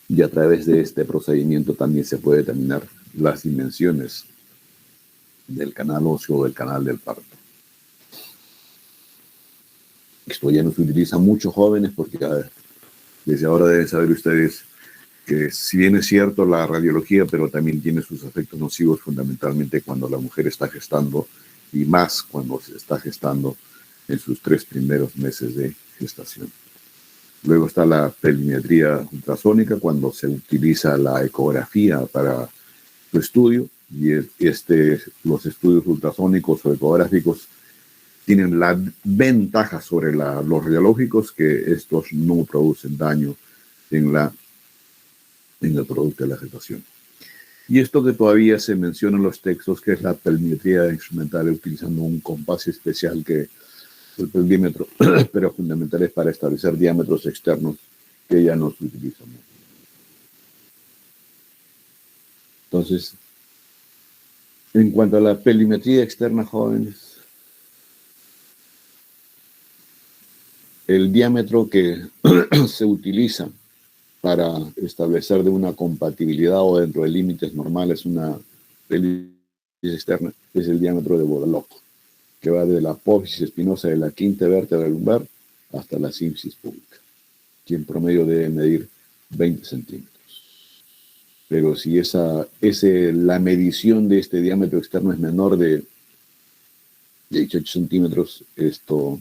Speaker 1: Y a través de este procedimiento también se puede determinar las dimensiones del canal óseo o del canal del parto. Esto ya no se utiliza mucho, jóvenes, porque desde ahora deben saber ustedes que si bien es cierto la radiología, pero también tiene sus efectos nocivos fundamentalmente cuando la mujer está gestando y más cuando se está gestando en sus 3 primeros meses de gestación. Luego está la pelvimetría ultrasónica, cuando se utiliza la ecografía para su estudio, y los estudios ultrasónicos o ecográficos tienen la ventaja sobre los radiológicos que estos no producen daño en el producto de la gestación. Y esto que todavía se menciona en los textos, que es la pelvimetría instrumental, utilizando un compás especial que es el pelvímetro, pero fundamental es para establecer diámetros externos que ya no se utilizan. Entonces, en cuanto a la pelvimetría externa, jóvenes, el diámetro que se utiliza para establecer de una compatibilidad o dentro de límites normales una pelvis externa es el diámetro de Borlaug, que va desde la apófisis espinosa de la quinta vértebra lumbar hasta la símfisis púbica, que en promedio debe medir 20 centímetros. Pero si la medición de este diámetro externo es menor de 18 centímetros, esto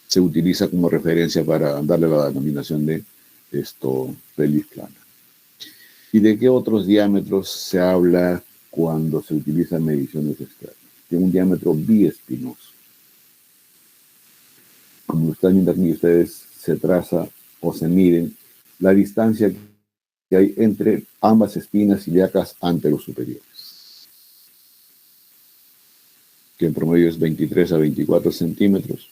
Speaker 1: se utiliza como referencia para darle la denominación de pelvis plana. ¿Y de qué otros diámetros se habla cuando se utilizan mediciones externas? De un diámetro biespinoso. Como están viendo aquí, ustedes se traza o se miden la distancia que hay entre ambas espinas ilíacas anterosuperiores, que en promedio es 23 a 24 centímetros,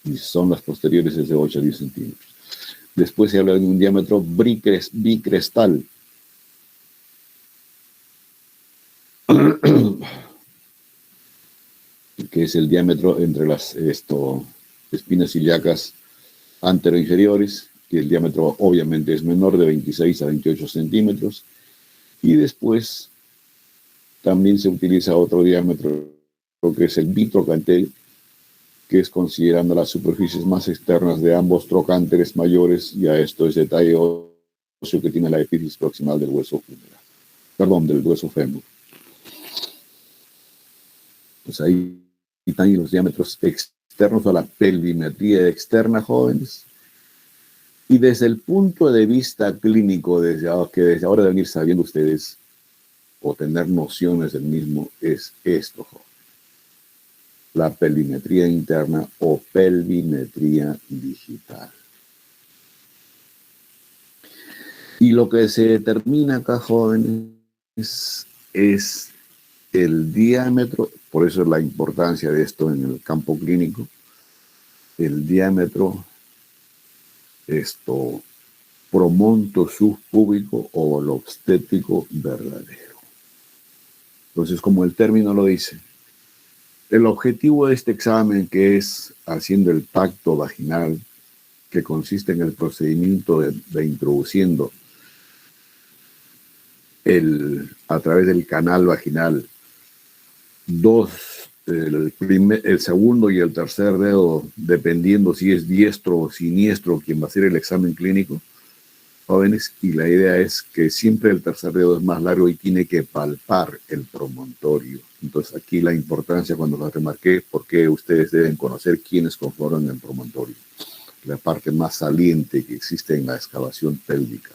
Speaker 1: y son las posteriores es de 8 a 10 centímetros. Después se habla de un diámetro bicrestal, que es el diámetro entre las espinas ilíacas anteroinferiores, que el diámetro obviamente es menor de 26 a 28 centímetros, y después también se utiliza otro diámetro, que es el bitrocánter, que es considerando las superficies más externas de ambos trocánteres mayores, y a esto es detalle óseo que tiene la epífisis proximal del hueso femoral, del hueso fémur. Pues ahí están los diámetros externos a la pelvimetría externa, jóvenes. Y desde el punto de vista clínico, desde ahora deben ir sabiendo ustedes o tener nociones del mismo, es esto, jóvenes: la pelvimetría interna o pelvimetría digital. Y lo que se determina acá, jóvenes, es el diámetro, por eso es la importancia de esto en el campo clínico, el diámetro promonto subpúbico o el obstétrico verdadero. Entonces, como el término lo dice, el objetivo de este examen, que es haciendo el tacto vaginal, que consiste en el procedimiento de introduciendo a través del canal vaginal el segundo y el tercer dedo, dependiendo si es diestro o siniestro quien va a hacer el examen clínico, jóvenes, y la idea es que siempre el tercer dedo es más largo y tiene que palpar el promontorio. Entonces aquí la importancia, cuando lo remarqué, porque ustedes deben conocer quiénes conforman el promontorio, la parte más saliente que existe en la excavación pélvica.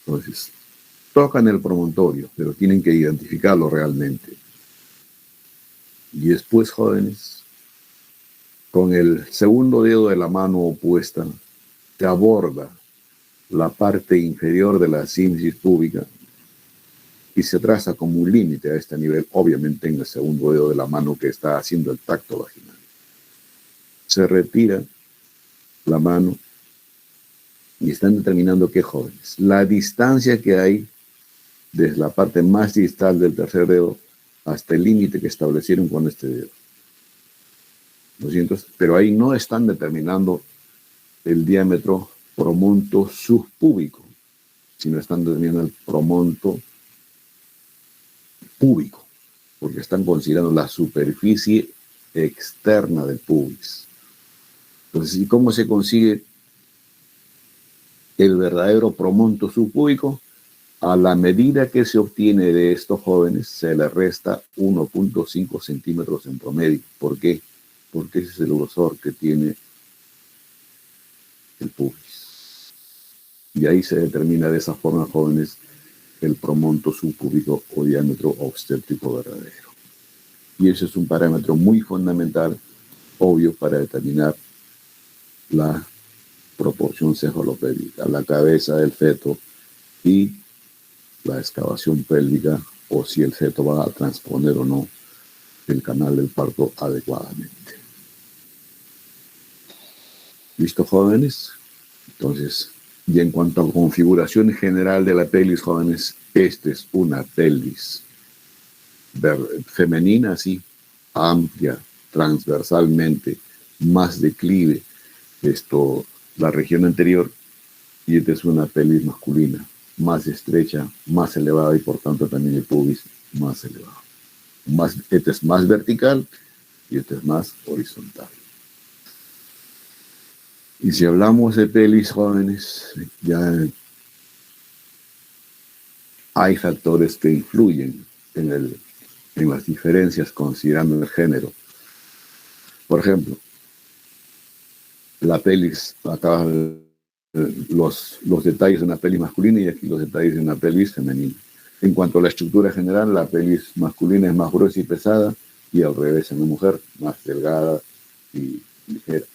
Speaker 1: Entonces, tocan el promontorio, pero tienen que identificarlo realmente. Y después, jóvenes, con el segundo dedo de la mano opuesta, se aborda la parte inferior de la símfisis púbica y se traza como un límite a este nivel, obviamente en el segundo dedo de la mano que está haciendo el tacto vaginal. Se retira la mano y están determinando qué, jóvenes, la distancia que hay desde la parte más distal del tercer dedo hasta el límite que establecieron con este dedo. ¿Lo siento? Pero ahí no están determinando el diámetro promonto subpúbico, sino están determinando el promonto púbico, porque están considerando la superficie externa del pubis. Entonces, ¿y cómo se consigue el verdadero promonto subpúbico? A la medida que se obtiene de estos jóvenes, se le resta 1.5 centímetros en promedio. ¿Por qué? Porque ese es el grosor que tiene el pubis. Y ahí se determina de esa forma, jóvenes, el promonto subpúbico o diámetro obstétrico verdadero. Y ese es un parámetro muy fundamental, obvio, para determinar la proporción cefalopélvica, la cabeza del feto y la excavación pélvica, o si el feto va a transponer o no el canal del parto adecuadamente. ¿Listo, jóvenes? Entonces, y en cuanto a la configuración general de la pelvis, jóvenes, esta es una pelvis femenina, así, amplia, transversalmente, más declive, la región anterior, y esta es una pelvis masculina, más estrecha, más elevada y por tanto también el pubis más elevado. Este es más vertical y este es más horizontal. Y si hablamos de pelvis jóvenes, ya hay factores que influyen en las diferencias considerando el género. Por ejemplo, la pelvis, acá los detalles de una pelvis masculina y aquí los detalles de una pelvis femenina. En cuanto a la estructura general, la pelvis masculina es más gruesa y pesada y al revés en la mujer, más delgada y ligera.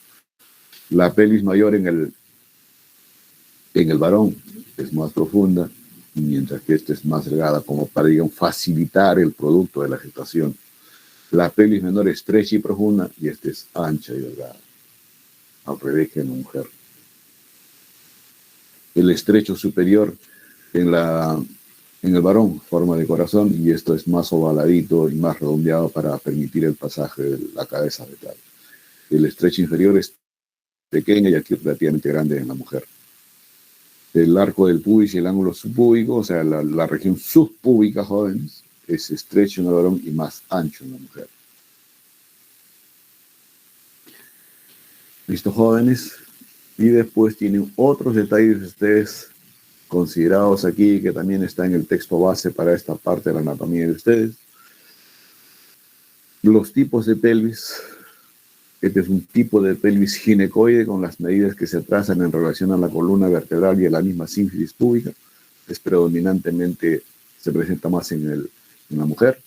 Speaker 1: La pelvis mayor en el varón es más profunda, mientras que esta es más delgada, como para, digamos, facilitar el producto de la gestación. La pelvis menor es estrecha y profunda y esta es ancha y delgada, al revés que en la mujer. El estrecho superior en el varón, forma de corazón, y esto es más ovaladito y más redondeado para permitir el pasaje de la cabeza fetal. El estrecho inferior es pequeño y aquí relativamente grande en la mujer. El arco del pubis y el ángulo subpúbico, o sea, la región subpúbica, jóvenes, es estrecho en el varón y más ancho en la mujer. ¿Listo, jóvenes? Y después tienen otros detalles ustedes considerados aquí, que también está en el texto base para esta parte de la anatomía de ustedes. Los tipos de pelvis. Este es un tipo de pelvis ginecoide con las medidas que se trazan en relación a la columna vertebral y a la misma sínfisis púbica. Es predominantemente, se presenta más en la mujer.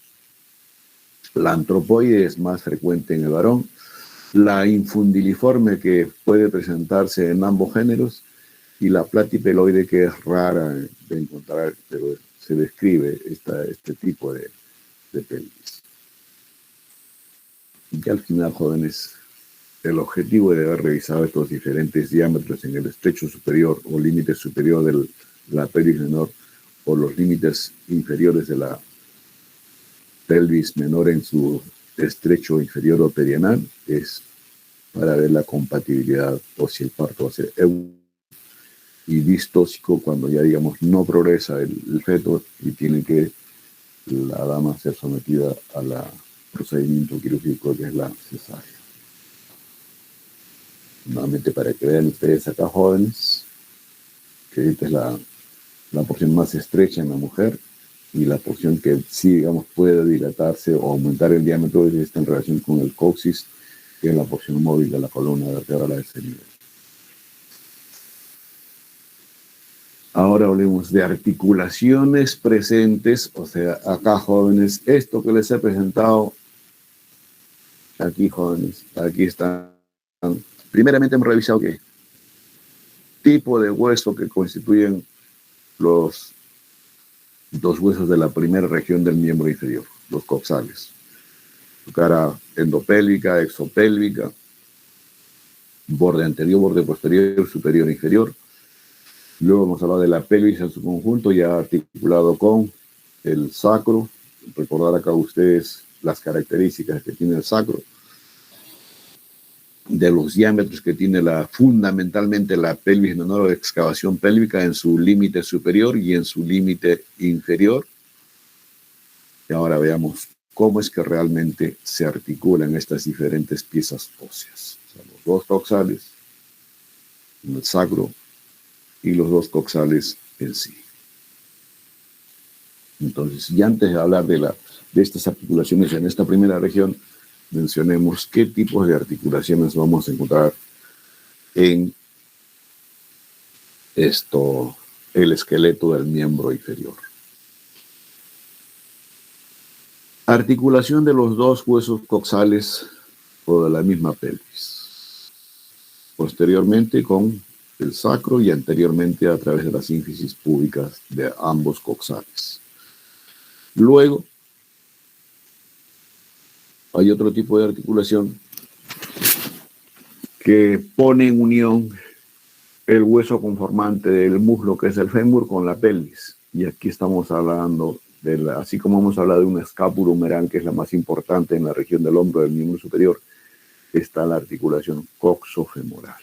Speaker 1: La antropoide es más frecuente en el varón. La infundiliforme, que puede presentarse en ambos géneros, y la platipeloide, que es rara de encontrar, pero se describe este tipo de pelvis. Y al final, jóvenes, el objetivo de haber revisado estos diferentes diámetros en el estrecho superior o límite superior de la pelvis menor o los límites inferiores de la pelvis menor en su estrecho inferior o perianal es para ver la compatibilidad o si el parto va a ser y distóxico cuando ya, digamos, no progresa el feto y tiene que la dama ser sometida al procedimiento quirúrgico que es la cesárea. Nuevamente, para que vean ustedes acá, jóvenes, que esta es la porción más estrecha en la mujer y la porción que sí, digamos, puede dilatarse o aumentar el diámetro está en relación con el coxis, que es la porción móvil de la columna vertebral a ese nivel. Ahora hablemos de articulaciones presentes, o sea, acá, jóvenes, esto que les he presentado, aquí, jóvenes, aquí están. Primeramente hemos revisado qué tipo de hueso que constituyen los dos huesos de la primera región del miembro inferior, los coxales. Su cara endopélvica, exopélvica, borde anterior, borde posterior, superior e inferior. Luego hemos hablado de la pelvis en su conjunto, ya articulado con el sacro. Recordar acá a ustedes las características que tiene el sacro, de los diámetros que tiene fundamentalmente la pelvis menor o excavación pélvica en su límite superior y en su límite inferior. Y ahora veamos cómo es que realmente se articulan estas diferentes piezas óseas. O sea, los dos coxales, el sacro y los dos coxales en sí. Entonces, y antes de hablar de estas articulaciones en esta primera región, mencionemos qué tipos de articulaciones vamos a encontrar en el esqueleto del miembro inferior. Articulación de los dos huesos coxales o de la misma pelvis. Posteriormente con el sacro y anteriormente a través de las sínfisis púbicas de ambos coxales. Luego, hay otro tipo de articulación que pone en unión el hueso conformante del muslo, que es el fémur, con la pelvis. Y aquí estamos hablando, así como hemos hablado de una escápula humeral, que es la más importante en la región del hombro del miembro superior, está la articulación coxofemoral.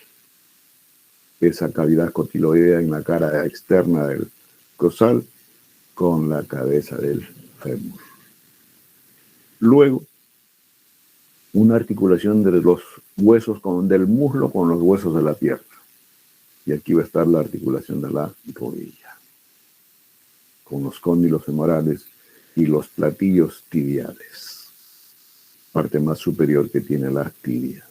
Speaker 1: esa cavidad cotiloidea en la cara externa del coxal con la cabeza del fémur. Luego, una articulación de los huesos del muslo con los huesos de la pierna. Y aquí va a estar la articulación de la rodilla, con los cóndilos femorales y los platillos tibiales, parte más superior que tiene la tibia.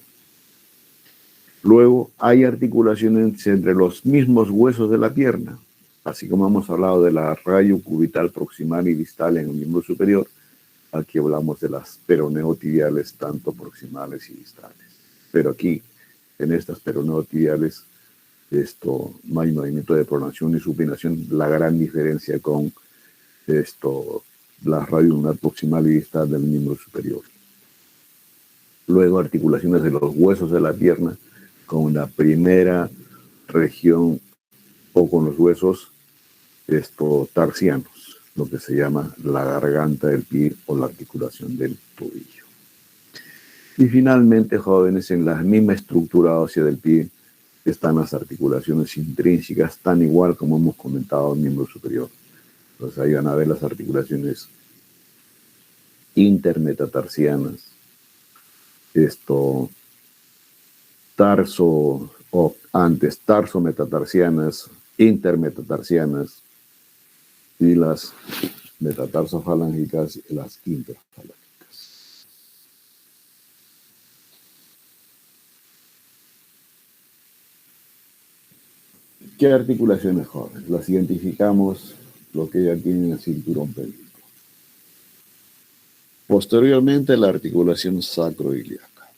Speaker 1: Luego hay articulaciones entre los mismos huesos de la pierna, así como hemos hablado de la rayo cubital proximal y distal en el miembro superior. Aquí hablamos de las peroneotibiales, tanto proximales y distales. Pero aquí, en estas peroneotibiales, no hay movimiento de pronación y supinación. La gran diferencia con la radio lunar proximal y distal del miembro superior. Luego, articulaciones de los huesos de la pierna con la primera región o con los huesos tarsianos, lo que se llama la garganta del pie o la articulación del tobillo. Y finalmente, jóvenes, en la misma estructura ósea del pie están las articulaciones intrínsecas, tan igual como hemos comentado en el miembro superior. Entonces ahí van a ver las articulaciones intermetatarsianas, tarsometatarsianas, intermetatarsianas y las metatarsofalángicas y las interfalángicas. ¿Qué articulaciones, jóvenes? Las identificamos, lo que ya tienen el cinturón pélvico. Posteriormente, la articulación sacroiliaca.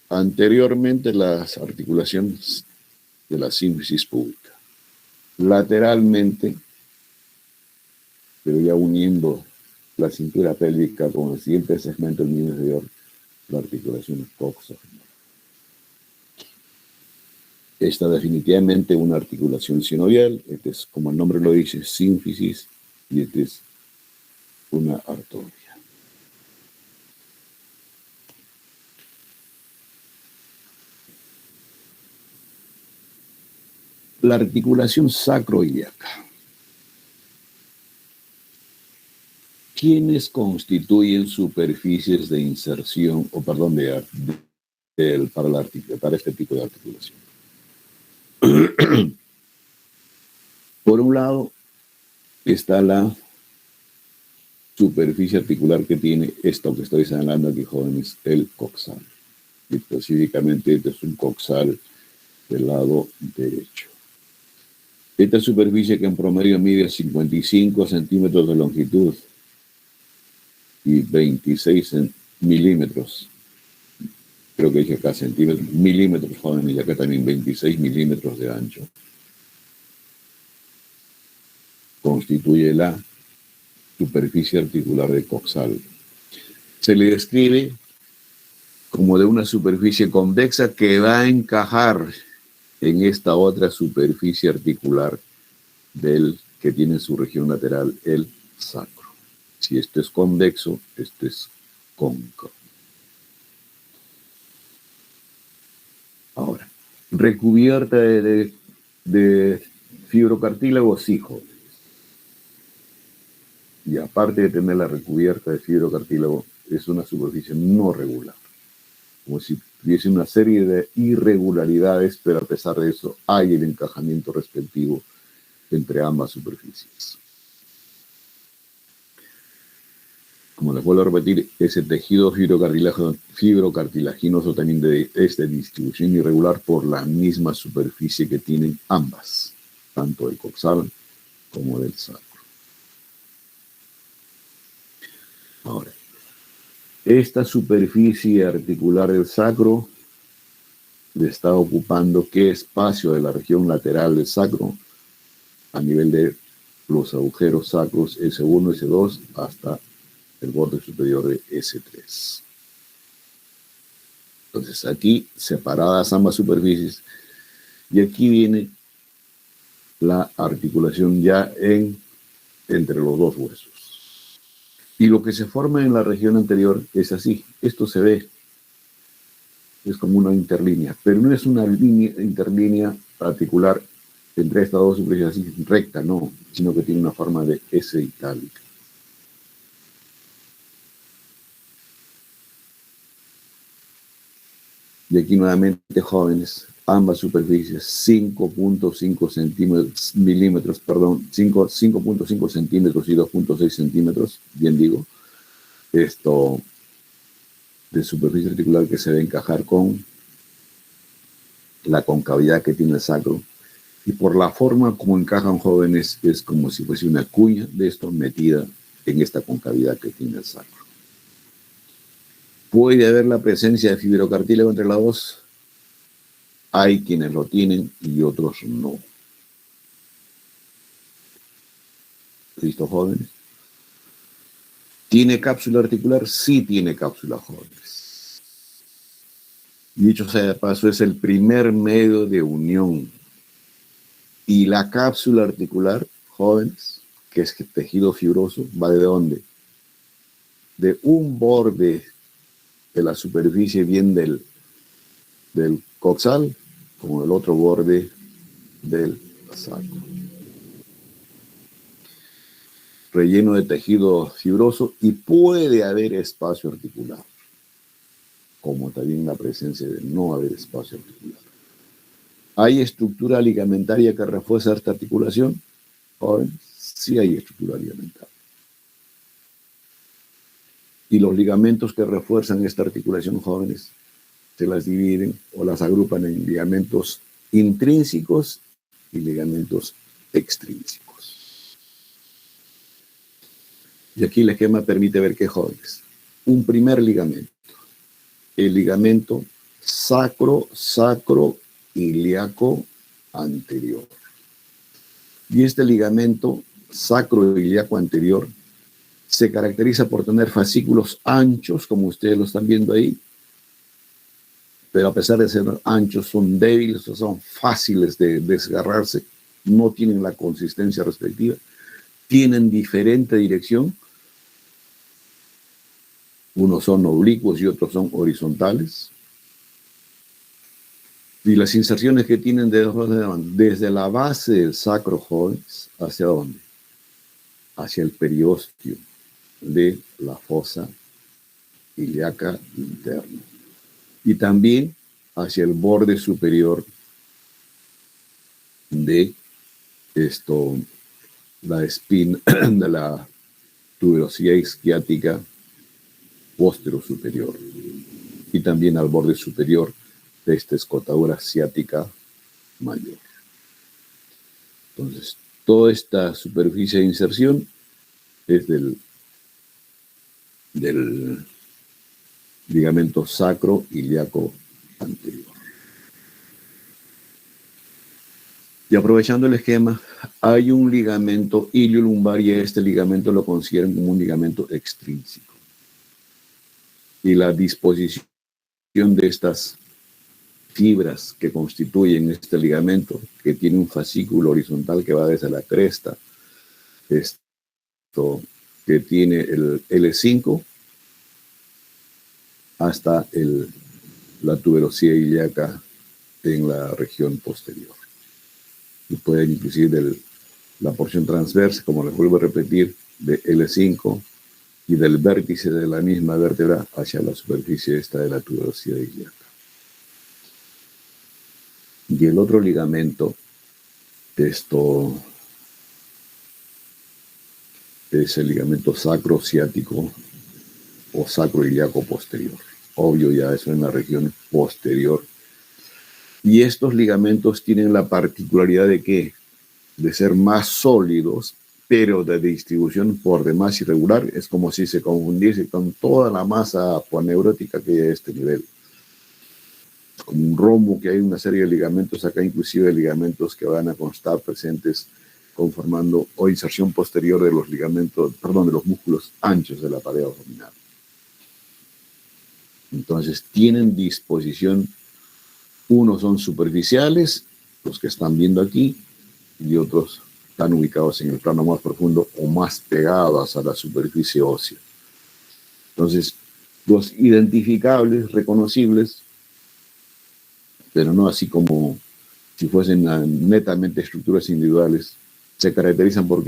Speaker 1: Anteriormente, las articulaciones de la sínfisis púbica. Lateralmente, pero ya uniendo la cintura pélvica con el siguiente segmento del miembro inferior, la articulación coxofemoral. Esta definitivamente una articulación sinovial, este es, como el nombre lo dice, sínfisis, y este es una artrovia. La articulación sacroiliaca. ¿Quiénes constituyen superficies de inserción, para este tipo de articulación? Por un lado, está la superficie articular que tiene esto que estoy señalando aquí, jóvenes, el coxal. Y específicamente este es un coxal del lado derecho. Esta superficie que en promedio mide 55 centímetros de longitud y 26 milímetros. Creo que dije acá centímetros, milímetros, jóvenes, y acá también 26 milímetros de ancho. Constituye la superficie articular del coxal. Se le describe como de una superficie convexa que va a encajar en esta otra superficie articular que tiene en su región lateral el sacro. Si este es convexo, este es cóncavo. Ahora, recubierta de fibrocartílago, sí, jóvenes. Y aparte de tener la recubierta de fibrocartílago, es una superficie no regular. Como si tuviese una serie de irregularidades, pero a pesar de eso hay el encajamiento respectivo entre ambas superficies. Como les vuelvo a repetir, ese tejido fibrocartilaginoso también es de distribución irregular por la misma superficie que tienen ambas, tanto el coxal como del sacro. Ahora, esta superficie articular del sacro le está ocupando qué espacio de la región lateral del sacro a nivel de los agujeros sacros S1, S2 hasta el borde superior de S3. Entonces aquí separadas ambas superficies y aquí viene la articulación ya entre los dos huesos. Y lo que se forma en la región anterior es así. Esto se ve Es como una interlínea, pero no es una interlínea articular entre estas dos superficies así recta, no, sino que tiene una forma de S itálica. Y aquí nuevamente, jóvenes, ambas superficies, 5.5 milímetros, perdón, 5.5 centímetros y 2.6 centímetros, bien digo, esto de superficie articular que se debe encajar con la concavidad que tiene el sacro. Y por la forma como encajan, jóvenes, es como si fuese una cuña de esto metida en esta concavidad que tiene el sacro. ¿Puede haber la presencia de fibrocartílago entre las dos? Hay quienes lo tienen y otros no. ¿Listo, jóvenes? ¿Tiene cápsula articular? Sí tiene cápsula, jóvenes. Dicho sea de paso, es el primer medio de unión. Y la cápsula articular, jóvenes, que es tejido fibroso, va ¿de dónde? De un borde de la superficie bien del coxal, como el otro borde del sacro. Relleno de tejido fibroso y puede haber espacio articular, como también la presencia de no haber espacio articular. ¿Hay estructura ligamentaria que refuerza esta articulación? Jóvenes, sí hay estructura ligamentaria. Y los ligamentos que refuerzan esta articulación, jóvenes, se las dividen o las agrupan en ligamentos intrínsecos y ligamentos extrínsecos. Y aquí el esquema permite ver que, jóvenes, un primer ligamento, el ligamento sacro-ilíaco anterior. Y este ligamento sacro-ilíaco anterior se caracteriza por tener fascículos anchos, como ustedes lo están viendo ahí, pero a pesar de ser anchos, son débiles, son fáciles de desgarrarse, no tienen la consistencia respectiva, tienen diferente dirección, unos son oblicuos y otros son horizontales, y las inserciones que tienen desde la base del sacro, jóvenes, ¿hacia dónde? Hacia el periósteo de la fosa ilíaca interna. Y también hacia el borde superior de la espina de la tuberosidad isquiática posterior-superior. Y también al borde superior de esta escotadura ciática mayor. Entonces, toda esta superficie de inserción es del ligamento sacro-ilíaco anterior. Y aprovechando el esquema, hay un ligamento iliolumbar y este ligamento lo consideran como un ligamento extrínseco. Y la disposición de estas fibras que constituyen este ligamento, que tiene un fascículo horizontal que va desde la cresta, que tiene el L5 hasta la tuberosidad ilíaca en la región posterior. Y pueden inclusive la porción transversa, como les vuelvo a repetir, de L5 y del vértice de la misma vértebra hacia la superficie esta de la tuberosidad ilíaca. Y el otro ligamento, es el ligamento sacrociático o sacroilíaco posterior. Obvio, ya eso en la región posterior. Y estos ligamentos tienen la particularidad de ¿qué? De ser más sólidos, pero de distribución por demás irregular. Es como si se confundiese con toda la masa aponeurótica que hay a este nivel. Como un rombo que hay una serie de ligamentos, acá inclusive ligamentos que van a constar presentes conformando o inserción posterior de los ligamentos, perdón, de los músculos anchos de la pared abdominal. Entonces tienen disposición, unos son superficiales, los que están viendo aquí, y otros están ubicados en el plano más profundo o más pegados a la superficie ósea. Entonces, los identificables, reconocibles, pero no así como si fuesen netamente estructuras individuales. Se caracterizan por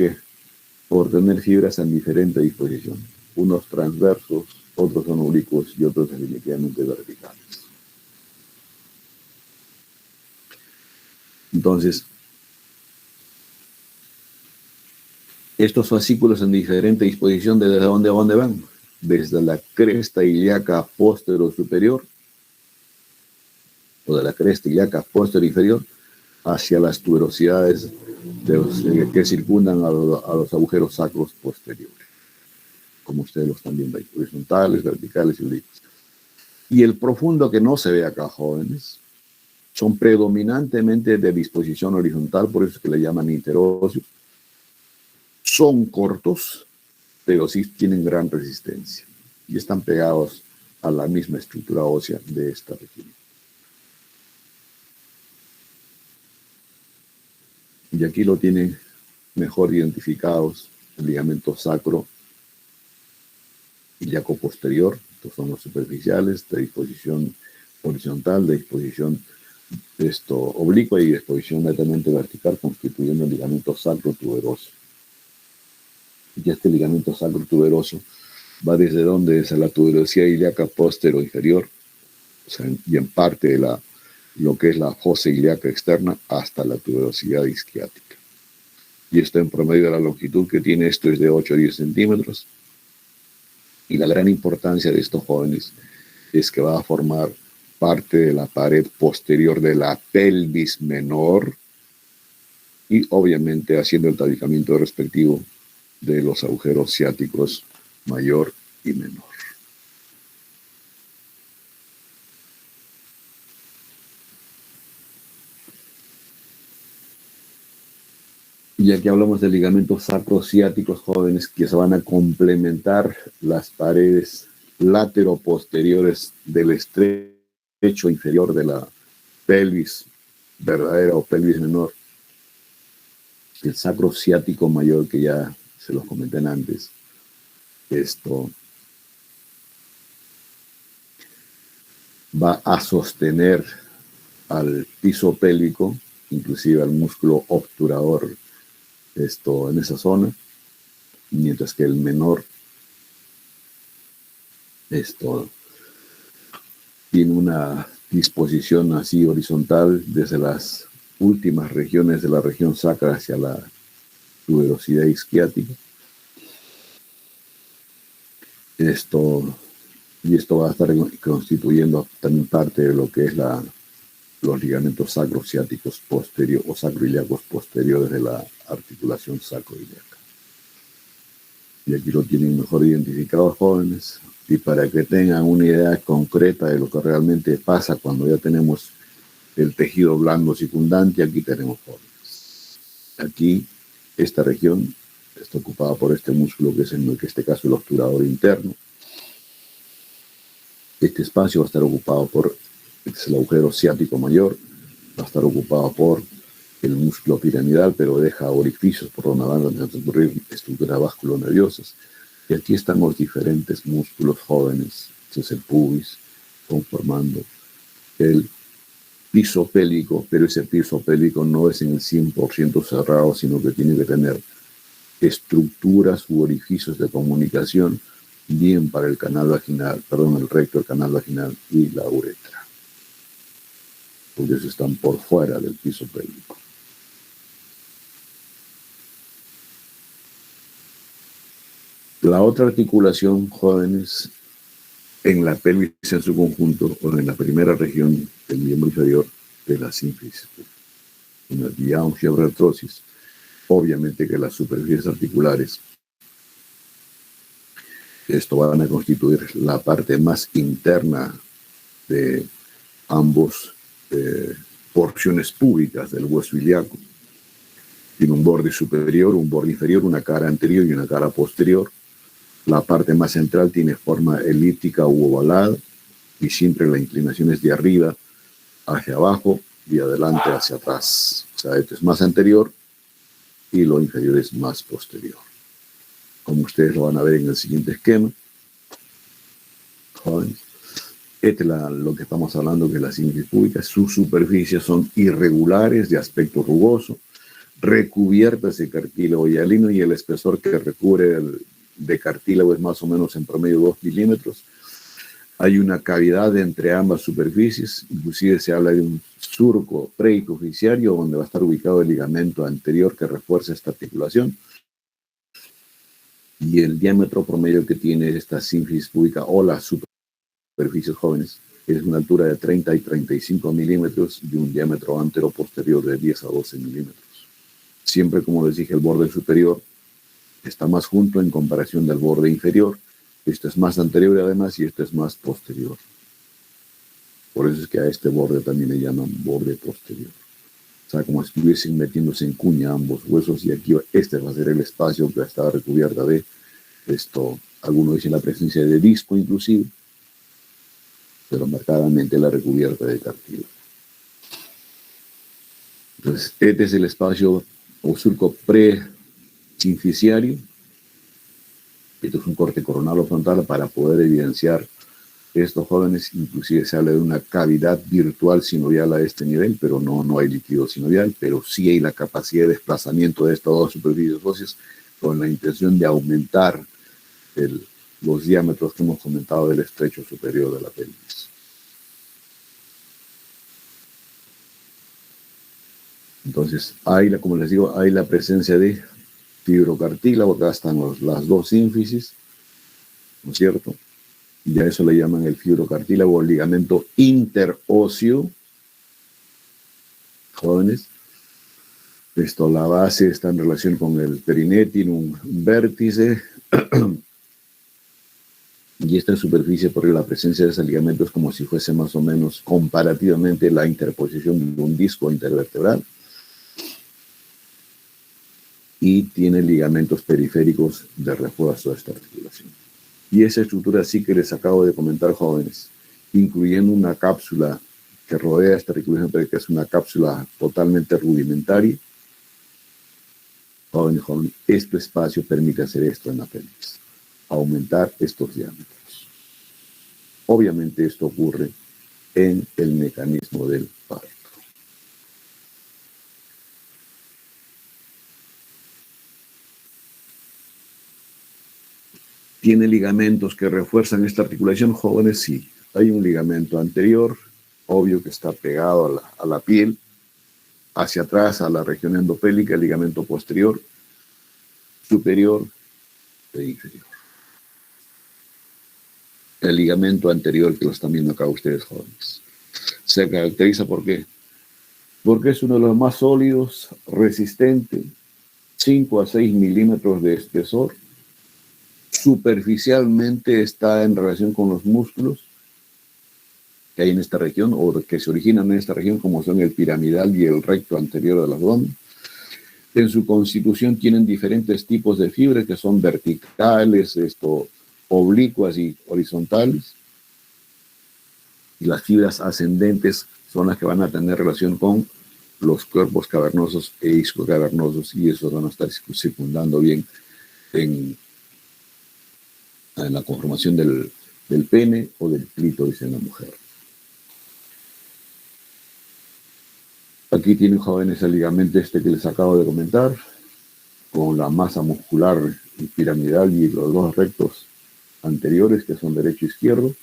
Speaker 1: tener fibras en diferente disposición, unos transversos, otros son oblicuos y otros definitivamente verticales. Entonces, estos fascículos en diferente disposición, ¿desde dónde van? Desde la cresta ilíaca posterior superior, o de la cresta ilíaca posterior inferior, hacia las tuberosidades que circundan a los agujeros sacros posteriores, como ustedes los están viendo ahí, horizontales, verticales y oblicuos. Y el profundo que no se ve acá, jóvenes, son predominantemente de disposición horizontal, por eso es que le llaman interóseos. Son cortos, pero sí tienen gran resistencia y están pegados a la misma estructura ósea de esta región. Y aquí lo tienen mejor identificados el ligamento sacro ilíaco posterior. Estos son los superficiales, de disposición horizontal, de disposición oblicua y de disposición netamente vertical, constituyendo el ligamento sacro tuberoso. Y este ligamento sacro tuberoso va desde donde, desde la tuberosidad ilíaca posterior inferior, o sea, y en parte de lo que es la fosa ilíaca externa, hasta la tuberosidad isquiática. Y esto en promedio de la longitud que tiene esto es de 8 a 10 centímetros. Y la gran importancia de estos jóvenes es que va a formar parte de la pared posterior de la pelvis menor y obviamente haciendo el tabicamiento respectivo de los agujeros ciáticos mayor y menor. Y aquí hablamos de ligamentos sacrociáticos jóvenes que se van a complementar las paredes lateroposteriores del estrecho inferior de la pelvis verdadera o pelvis menor. El sacrociático mayor, que ya se los comenté antes, esto va a sostener al piso pélvico, inclusive al músculo obturador en esa zona, mientras que el menor tiene una disposición así horizontal desde las últimas regiones de la región sacra hacia la tuberosidad isquiática. Y esto va a estar constituyendo también parte de lo que es los ligamentos sacrociáticos posteriores o sacroiliacos posteriores de la articulación sacroiliaca. Y aquí lo tienen mejor identificados, jóvenes. Y para que tengan una idea concreta de lo que realmente pasa cuando ya tenemos el tejido blando circundante, aquí tenemos jóvenes. Aquí, esta región está ocupada por este músculo que es en este caso el obturador interno. Este espacio va a estar ocupado por el agujero ciático mayor, va a estar ocupado por el músculo piramidal, pero deja orificios por donde van a transcurrir estructuras vasculonerviosas. Y aquí están los diferentes músculos jóvenes. Este es el pubis, conformando el piso pélvico, pero ese piso pélvico no es en el 100% cerrado, sino que tiene que tener estructuras u orificios de comunicación bien para el canal vaginal, el recto, el canal vaginal y la uretra. Porque ellos están por fuera del piso pélvico. La otra articulación, jóvenes, en la pelvis en su conjunto, o en la primera región del miembro inferior de la sínfisis, una diangiobretrosis, obviamente que las superficies articulares, esto van a constituir la parte más interna de ambos porciones púbicas del hueso ilíaco. Tiene un borde superior, un borde inferior, una cara anterior y una cara posterior. La parte más central tiene forma elíptica u ovalada y siempre la inclinación es de arriba hacia abajo y adelante hacia atrás. O sea, este es más anterior y lo inferior es más posterior. Como ustedes lo van a ver en el siguiente esquema. Este es lo que estamos hablando, que es la sínfisis púbica. Sus superficies son irregulares, de aspecto rugoso, recubiertas de cartílago hialino, y el espesor que recubre de cartílago es más o menos en promedio 2 milímetros. Hay una cavidad entre ambas superficies, inclusive se habla de un surco prehipoficiario donde va a estar ubicado el ligamento anterior que refuerza esta articulación. Y el diámetro promedio que tiene esta sínfisis púbica o las superficies jóvenes es una altura de 30 y 35 milímetros y un diámetro antero-posterior de 10 a 12 milímetros. Siempre, como les dije, el borde superior está más junto en comparación del borde inferior. Este es más anterior además y este es más posterior. Por eso es que a este borde también le llaman borde posterior. O sea, como si estuviesen metiéndose en cuña ambos huesos, y aquí este va a ser el espacio que está recubierta de esto. Algunos dicen la presencia de disco inclusive, pero marcadamente la recubierta de cartílago. Entonces, este es el espacio o surco pre-sínficiario. Esto es un corte coronal o frontal para poder evidenciar estos jóvenes. Inclusive se habla de una cavidad virtual sinovial a este nivel, pero no hay líquido sinovial, pero sí hay la capacidad de desplazamiento de estas dos superficies óseas con la intención de aumentar los diámetros que hemos comentado del estrecho superior de la pelvis. Entonces, como les digo, hay la presencia de fibrocartílago. Acá están las dos sínfisis, ¿no es cierto? Y a eso le llaman el fibrocartílago, el ligamento interóseo. Jóvenes, la base está en relación con el periné, tiene un vértice. Y esta superficie, por la presencia de ese ligamento, es como si fuese más o menos comparativamente la interposición de un disco intervertebral. Y tiene ligamentos periféricos de refuerzo de esta articulación. Y esa estructura sí que les acabo de comentar, jóvenes, incluyendo una cápsula que rodea esta articulación, pero que es una cápsula totalmente rudimentaria. Jóvenes, este espacio permite hacer esto en la pelvis, aumentar estos diámetros. Obviamente esto ocurre en el mecanismo del parto. ¿Tiene ligamentos que refuerzan esta articulación, jóvenes? Sí. Hay un ligamento anterior, obvio que está pegado a la piel, hacia atrás a la región endopélica, el ligamento posterior, superior e inferior. El ligamento anterior, que lo están viendo acá ustedes, jóvenes, se caracteriza ¿por qué? Porque es uno de los más sólidos, resistente, 5 a 6 milímetros de espesor. Superficialmente está en relación con los músculos que hay en esta región o que se originan en esta región, como son el piramidal y el recto anterior del abdomen. En su constitución tienen diferentes tipos de fibras que son verticales, oblicuas y horizontales. Y las fibras ascendentes son las que van a tener relación con los cuerpos cavernosos e iscocavernosos, y esos van a estar circundando bien en la conformación del pene o del clítoris en la mujer. Aquí tienen, jóvenes, el ligamento que les acabo de comentar, con la masa muscular y piramidal y los dos rectos anteriores, que son derecho e izquierdo.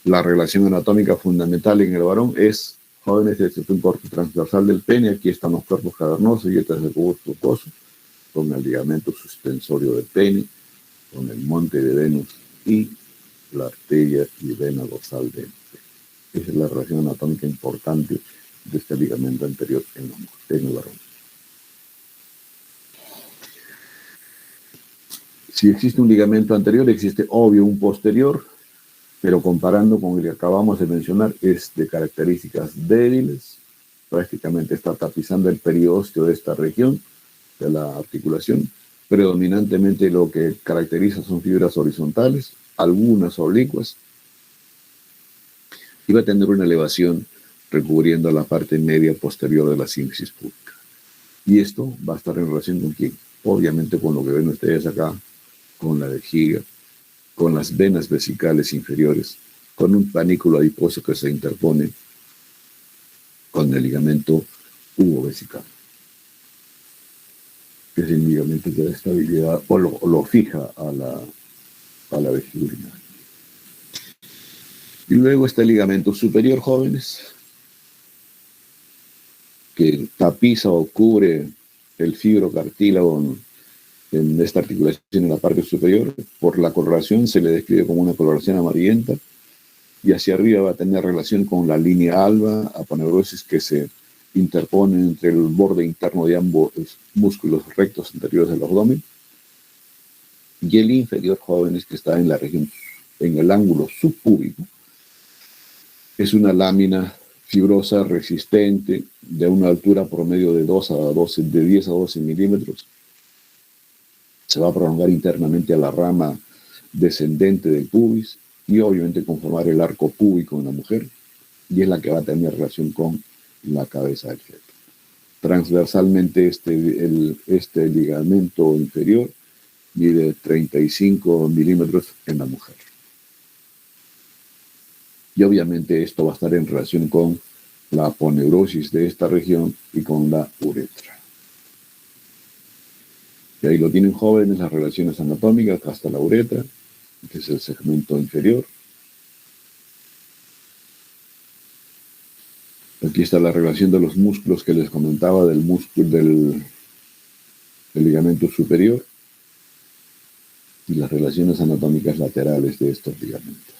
Speaker 1: La relación anatómica fundamental en el varón es, jóvenes, este es un corte transversal del pene. Aquí están los cuerpos cavernosos y este es el cubo fructuoso, con el ligamento suspensorio del pene, con el monte de Venus y la arteria y vena dorsal del pene. Esa es la relación anatómica importante de este ligamento anterior en el varón. Si existe un ligamento anterior, existe obvio un posterior, pero comparando con el que acabamos de mencionar, es de características débiles. Prácticamente está tapizando el periósteo de esta región de la articulación. Predominantemente lo que caracteriza son fibras horizontales, algunas oblicuas, y va a tener una elevación recubriendo la parte media posterior de la sínfisis púbica. Y esto va a estar en relación con quién, obviamente con lo que ven ustedes acá, con la vejiga, con las venas vesicales inferiores con un panículo adiposo que se interpone con el ligamento pubovesical, que es el ligamento que da estabilidad o lo fija a la vejiga urinaria. Y luego está el ligamento superior, jóvenes, que tapiza o cubre el fibrocartílago en esta articulación en la parte superior. Por la coloración se le describe como una coloración amarillenta, y hacia arriba va a tener relación con la línea alba, aponeurosis, que se interpone entre el borde interno de ambos músculos rectos anteriores del abdomen, y el inferior, jóvenes, que está en la región, en el ángulo subpúbico. Es una lámina fibrosa resistente de una altura promedio de 10 a 12 milímetros. Se va a prolongar internamente a la rama descendente del pubis y obviamente conformar el arco púbico en la mujer, y es la que va a tener relación con la cabeza del feto. Transversalmente este ligamento inferior mide 35 milímetros en la mujer. Y obviamente esto va a estar en relación con la aponeurosis de esta región y con la uretra. Y ahí lo tienen, jóvenes, las relaciones anatómicas hasta la uretra, que es el segmento inferior. Aquí está la relación de los músculos que les comentaba del músculo del ligamento superior y las relaciones anatómicas laterales de estos ligamentos.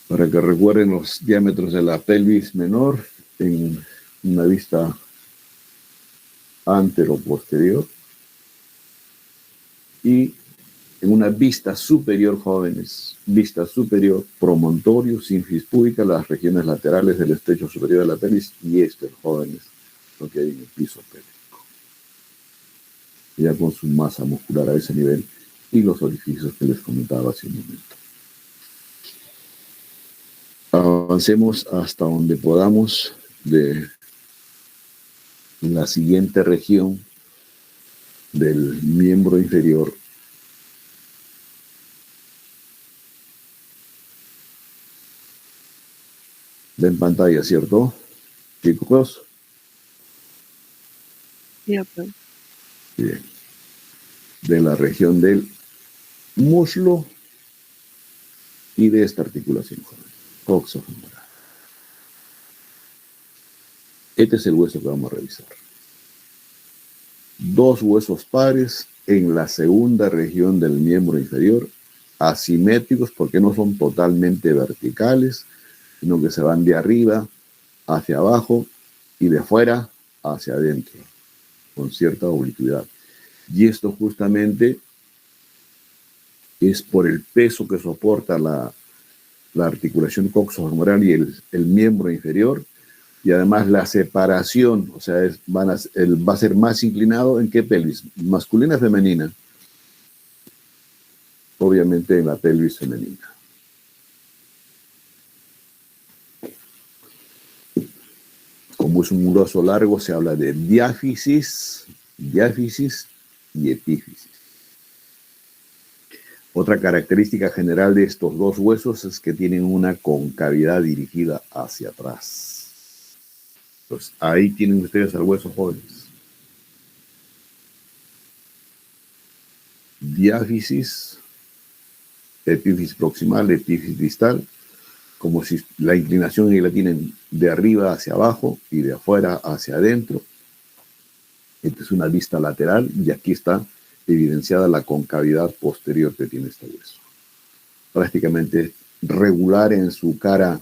Speaker 1: Para que recuerden los diámetros de la pelvis menor en una vista antero-posterior y en una vista superior, jóvenes, vista superior, promontorio, sínfisis púbica, las regiones laterales del estrecho superior de la pelvis, y jóvenes, lo que hay en el piso pélvico, ya con su masa muscular a ese nivel y los orificios que les comentaba hace un momento. Avancemos hasta donde podamos de la siguiente región del miembro inferior. Ven pantalla, ¿cierto? Chicos.
Speaker 6: Ya, pues.
Speaker 1: Bien. De la región del muslo y de esta articulación, coxofemoral. Este es el hueso que vamos a revisar. Dos huesos pares en la segunda región del miembro inferior, asimétricos porque no son totalmente verticales, sino que se van de arriba hacia abajo y de fuera hacia adentro, con cierta oblicuidad. Y esto justamente es por el peso que soporta la articulación coxofemoral y el miembro inferior, y además la separación, o sea, va a ser más inclinado ¿en qué pelvis? ¿Masculina o femenina? Obviamente en la pelvis femenina. Como es un hueso largo, se habla de diáfisis y epífisis. Otra característica general de estos dos huesos es que tienen una concavidad dirigida hacia atrás. Pues ahí tienen ustedes al hueso, jóvenes. Diáfisis, epífisis proximal, epífisis distal, como si la inclinación ahí la tienen de arriba hacia abajo y de afuera hacia adentro. Esta es una vista lateral y aquí está evidenciada la concavidad posterior que tiene este hueso. Prácticamente regular en su cara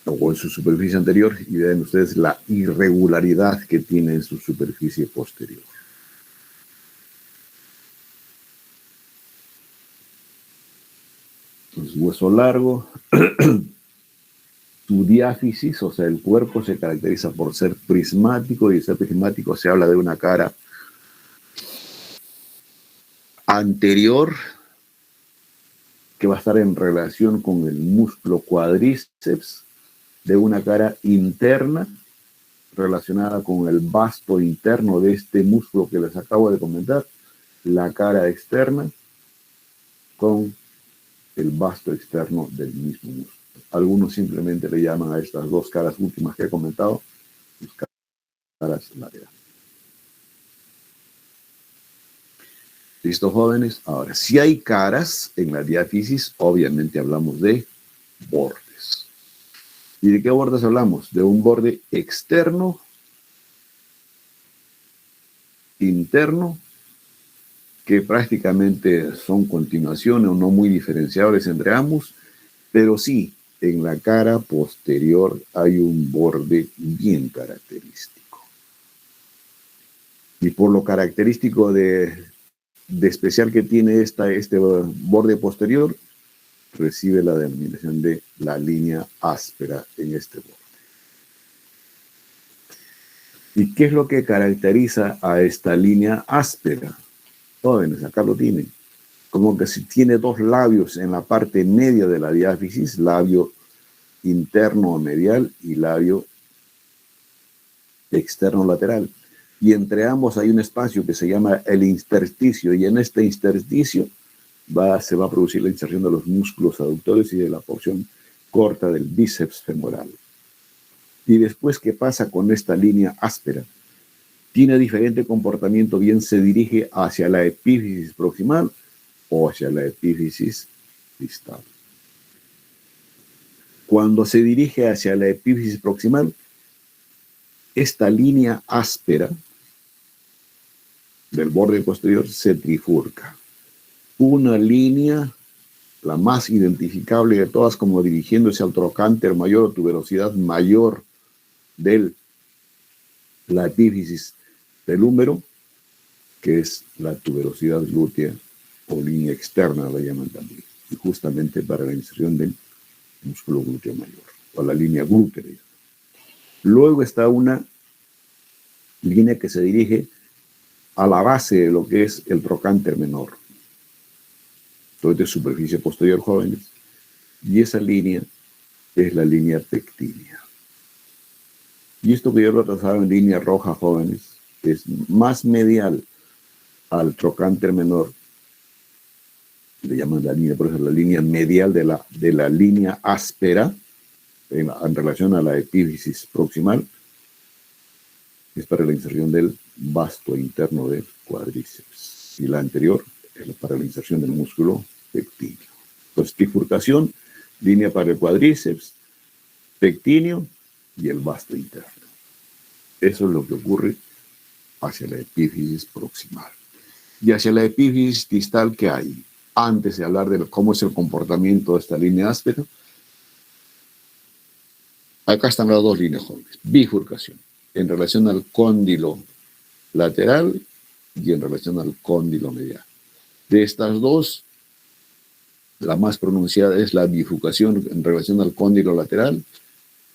Speaker 1: o en su superficie anterior, y vean ustedes la irregularidad que tiene en su superficie posterior. Entonces, hueso largo, su diáfisis, o sea, el cuerpo se caracteriza por ser prismático, y ser prismático se habla de una cara anterior que va a estar en relación con el músculo cuádriceps, de una cara interna relacionada con el vasto interno de este músculo que les acabo de comentar, la cara externa con el vasto externo del mismo músculo. Algunos simplemente le llaman a estas dos caras últimas que he comentado, sus caras laterales. ¿Listo, jóvenes? Ahora, si hay caras en la diáfisis, obviamente hablamos de bordes. ¿Y de qué bordes hablamos? De un borde externo, interno, que prácticamente son continuaciones o no muy diferenciables entre ambos, pero sí, en la cara posterior hay un borde bien característico. Y por lo característico de especial que tiene este borde posterior, recibe la denominación de la línea áspera en este borde. ¿Y qué es lo que caracteriza a esta línea áspera? Jóvenes, acá lo tienen. Como que si tiene dos labios en la parte media de la diáfisis, labio interno o medial y labio externo lateral. Y entre ambos hay un espacio que se llama el intersticio, y en este intersticio se va a producir la inserción de los músculos aductores y de la porción corta del bíceps femoral. Y después, ¿qué pasa con esta línea áspera? Tiene diferente comportamiento, bien se dirige hacia la epífisis proximal o hacia la epífisis distal. Cuando se dirige hacia la epífisis proximal, esta línea áspera del borde posterior se trifurca. Una línea, la más identificable de todas, como dirigiéndose al trocánter mayor o tuberosidad mayor de la epífisis del húmero, que es la tuberosidad glútea o línea externa, la llaman también, y justamente para la inserción del músculo glúteo mayor, o la línea glútea. Luego está una línea que se dirige a la base de lo que es el trocánter menor, todo de superficie posterior, jóvenes, y esa línea es la línea pectínea. Y esto que yo lo trazaba en línea roja, jóvenes, es más medial al trocánter menor, le llaman la línea, por eso la línea medial de la línea áspera en relación a la epífisis proximal, es para la inserción del vasto interno del cuádriceps, y la anterior es para la inserción del músculo pectíneo. Entonces, trifurcación, línea para el cuádriceps, pectíneo y el vasto interno. Eso es lo que ocurre hacia la epífisis proximal. Y hacia la epífisis distal, ¿qué hay? Antes de hablar de cómo es el comportamiento de esta línea áspera, acá están las dos líneas, jóvenes. Bifurcación en relación al cóndilo lateral y en relación al cóndilo medial. De estas dos, la más pronunciada es la bifurcación en relación al cóndilo lateral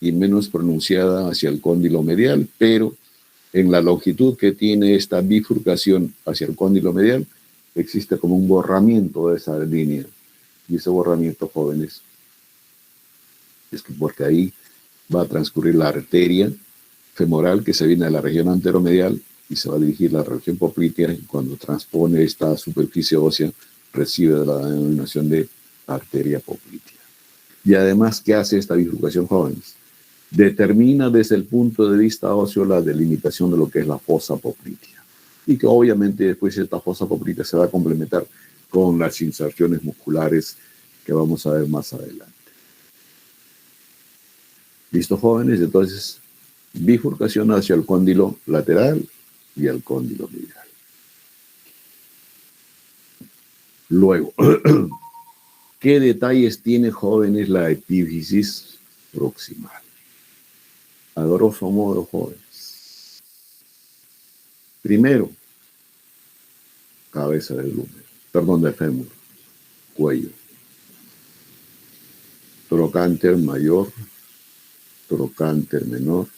Speaker 1: y menos pronunciada hacia el cóndilo medial, pero en la longitud que tiene esta bifurcación hacia el cóndilo medial, existe como un borramiento de esa línea. Y ese borramiento, jóvenes, es que porque ahí va a transcurrir la arteria femoral que se viene de la región anteromedial y se va a dirigir a la región poplitea, y cuando transpone esta superficie ósea recibe la denominación de arteria poplitea. Y además, ¿qué hace esta bifurcación, jóvenes? Determina desde el punto de vista óseo la delimitación de lo que es la fosa poplitea. Y que obviamente después esta fosa poplitea se va a complementar con las inserciones musculares que vamos a ver más adelante. ¿Listo, jóvenes? Entonces, bifurcación hacia el cóndilo lateral y el cóndilo medial. Luego, ¿qué detalles tiene, jóvenes, la epífisis proximal? A grosso modo, jóvenes. Primero, cabeza del húmero, perdón, del fémur, cuello. Trocánter mayor, trocánter menor,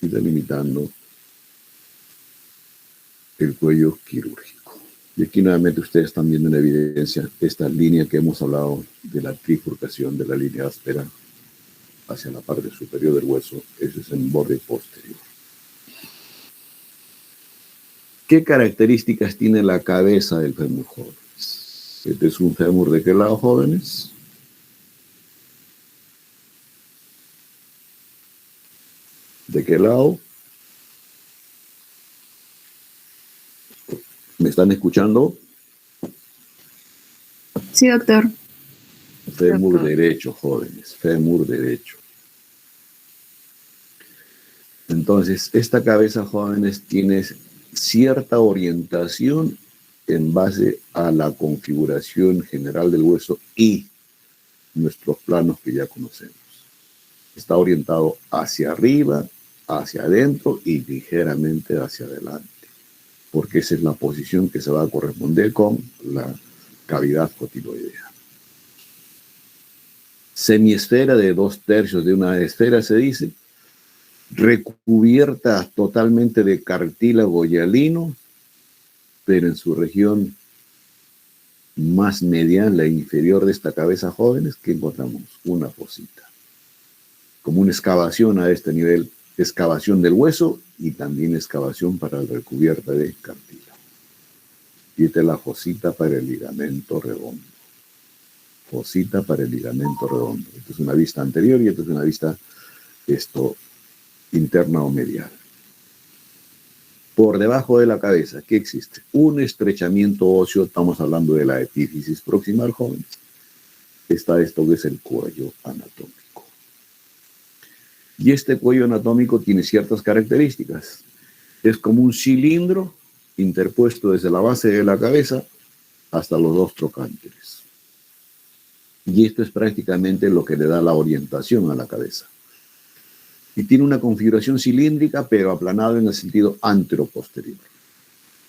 Speaker 1: y delimitando el cuello quirúrgico. Y aquí nuevamente ustedes están viendo en evidencia esta línea que hemos hablado de la trifurcación de la línea áspera hacia la parte superior del hueso. Ese es el borde posterior. ¿Qué características tiene la cabeza del fémur, jóvenes? Este es un fémur ¿de qué lado, jóvenes? ¿De qué lado? ¿Me están escuchando?
Speaker 5: Sí, doctor.
Speaker 1: Fémur
Speaker 2: Doctor.
Speaker 1: derecho, jóvenes, fémur derecho. Entonces, esta cabeza, jóvenes, tiene cierta orientación en base a la configuración general del hueso y nuestros planos que ya conocemos. Está orientado hacia arriba, hacia adentro y ligeramente hacia adelante, porque esa es la posición que se va a corresponder con la cavidad cotiloidea. Semiesfera de 2/3 de una esfera, se dice, recubierta totalmente de cartílago hialino, pero en su región más mediana e inferior de esta cabeza, jóvenes, que encontramos una fosita, como una excavación a este nivel, excavación del hueso y también excavación para la recubierta de cartílago. Y esta es la fosita para el ligamento redondo. Fosita para el ligamento redondo. Esta es una vista anterior y esta es una vista interna o medial. Por debajo de la cabeza, ¿qué existe? Un estrechamiento óseo, estamos hablando de la epífisis proximal, jóvenes. Está esto que es el cuello anatómico. Y este cuello anatómico tiene ciertas características. Es como un cilindro interpuesto desde la base de la cabeza hasta los dos trocánteres. Y esto es prácticamente lo que le da la orientación a la cabeza. Y tiene una configuración cilíndrica, pero aplanado en el sentido antero-posterior.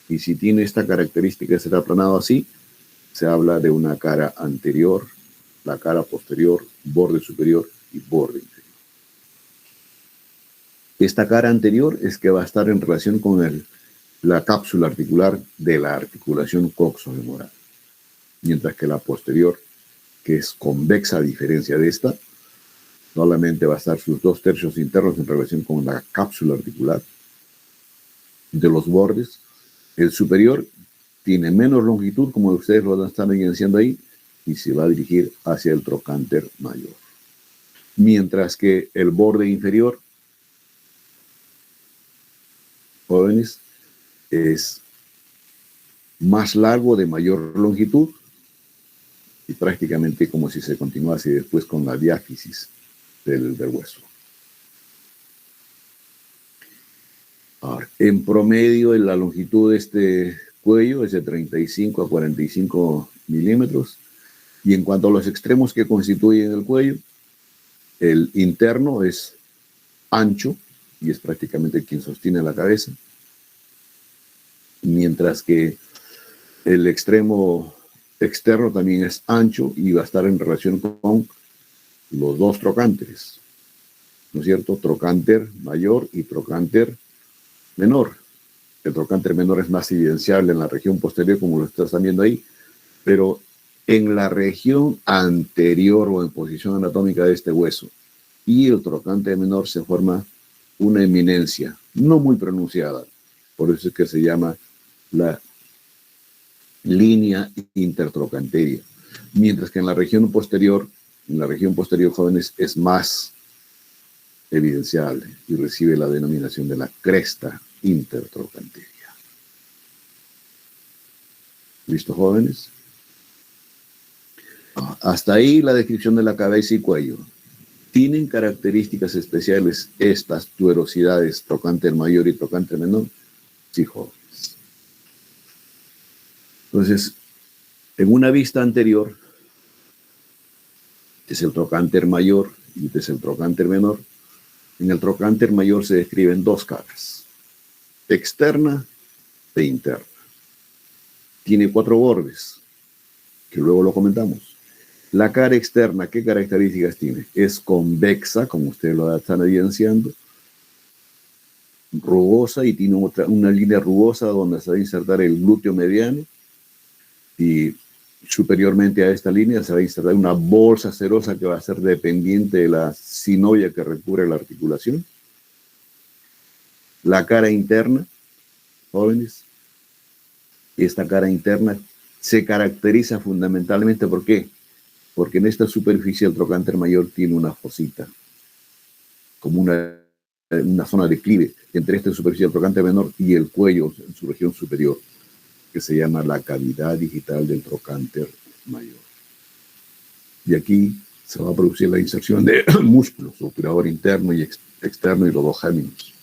Speaker 1: Y si tiene esta característica de ser aplanado así, se habla de una cara anterior, la cara posterior, borde superior y borde inferior. Esta cara anterior es que va a estar en relación con la cápsula articular de la articulación coxofemoral, mientras que la posterior, que es convexa a diferencia de esta, solamente va a estar sus 2/3 internos en relación con la cápsula articular de los bordes. El superior tiene menos longitud, como ustedes lo están evidenciando ahí, y se va a dirigir hacia el trocánter mayor. Mientras que el borde inferior, jóvenes, es más largo, de mayor longitud, y prácticamente como si se continuase después con la diáfisis del hueso. Ahora, en promedio, la longitud de este cuello es de 35 a 45 milímetros. Y en cuanto a los extremos que constituyen el cuello, el interno es ancho y es prácticamente quien sostiene la cabeza, mientras que el extremo externo también es ancho y va a estar en relación con los dos trocánteres, ¿no es cierto? Trocánter mayor y trocánter menor. El trocánter menor es más evidenciable en la región posterior, como lo están viendo ahí, pero en la región anterior o en posición anatómica de este hueso y el trocánter menor se forma una eminencia no muy pronunciada, por eso es que se llama la línea intertrocanteria, mientras que en la región posterior, jóvenes, es más evidenciable y recibe la denominación de la cresta intertrocanteria. ¿Listo, jóvenes? Hasta ahí la descripción de la cabeza y cuello. ¿Tienen características especiales estas tuberosidades, trocánter mayor y trocánter menor? Sí, jóvenes. Entonces, en una vista anterior, es el trocánter mayor y es el trocánter menor. En el trocánter mayor se describen dos caras, externa e interna. Tiene 4 bordes, que luego lo comentamos. La cara externa, ¿qué características tiene? Es convexa, como ustedes lo están evidenciando, rugosa y tiene una línea rugosa donde se va a insertar el glúteo mediano y superiormente a esta línea se va a insertar una bolsa serosa que va a ser dependiente de la sinoia que recubre la articulación. La cara interna, jóvenes, esta cara interna se caracteriza fundamentalmente, ¿por qué? Porque en esta superficie el trocánter mayor tiene una fosita, como una zona de declive entre esta superficie del trocánter menor y el cuello en su región superior, que se llama la cavidad digital del trocánter mayor. Y aquí se va a producir la inserción de músculos, obturador interno y externo y los dos géminos,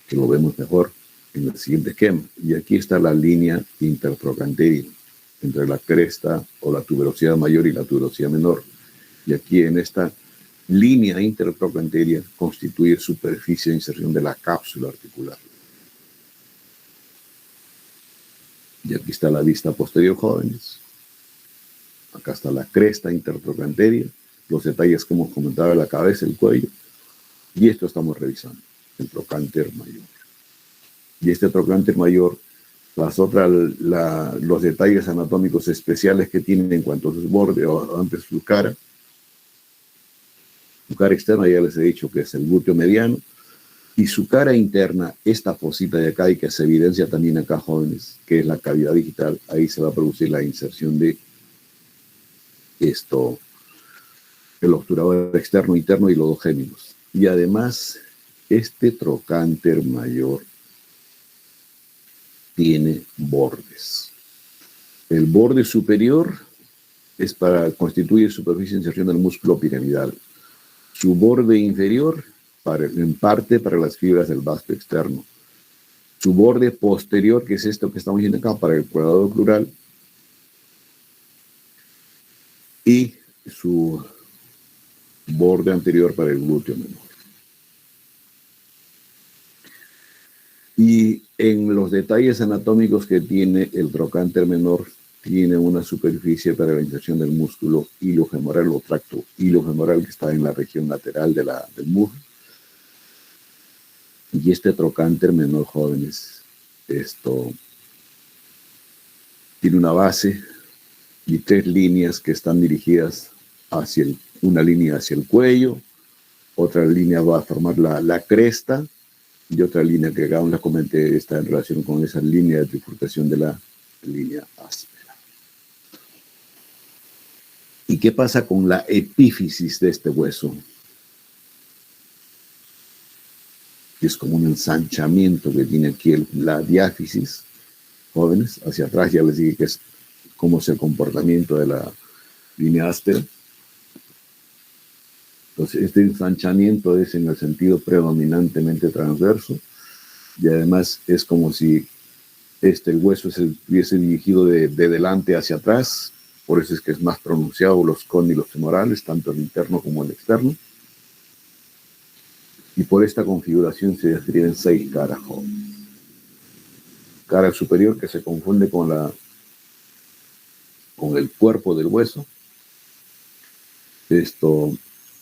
Speaker 1: que lo vemos mejor en el siguiente esquema. Y aquí está la línea intertrocánterica entre la cresta o la tuberosidad mayor y la tuberosidad menor. Y aquí en esta línea intertrocánterica constituye superficie de inserción de la cápsula articular. Y aquí está la vista posterior, jóvenes. Acá está la cresta intertrocánterica, los detalles que hemos comentado de la cabeza, el cuello. Y esto estamos revisando, el trocánter mayor. Y este trocánter mayor, los detalles anatómicos especiales que tiene en cuanto a sus bordes, o antes su cara externa, ya les he dicho que es el glúteo mediano, y su cara interna, esta fosita de acá, y que se evidencia también acá, jóvenes, que es la cavidad digital, ahí se va a producir la inserción de esto, el obturador externo, interno y los dos géminos. Y además, este trocánter mayor tiene bordes. El borde superior constituye superficie de inserción del músculo piramidal. Su borde inferior, en parte, para las fibras del vasto externo. Su borde posterior, que es esto que estamos viendo acá, para el cuadrado plural. Y su borde anterior para el glúteo menor. Y en los detalles anatómicos que tiene el trocánter menor, tiene una superficie para la inserción del músculo ilofemoral o tracto ilofemoral que está en la región lateral del muslo. Y este trocánter menor, jóvenes, tiene una base y 3 líneas que están dirigidas una línea hacia el cuello, otra línea va a formar la cresta, y otra línea que aún les comenté está en relación con esa línea de trifurcación de la línea áspera. ¿Y qué pasa con la epífisis de este hueso? Es como un ensanchamiento que tiene aquí la diáfisis, jóvenes, hacia atrás. Ya les dije que es cómo es el comportamiento de la línea áspera. Entonces, este ensanchamiento es en el sentido predominantemente transverso, y además es como si el hueso estuviese dirigido de delante hacia atrás. Por eso es que es más pronunciado los cóndilos femorales, tanto el interno como el externo. Y por esta configuración se describen 6 caras jóvenes. Cara superior, que se confunde con el cuerpo del hueso.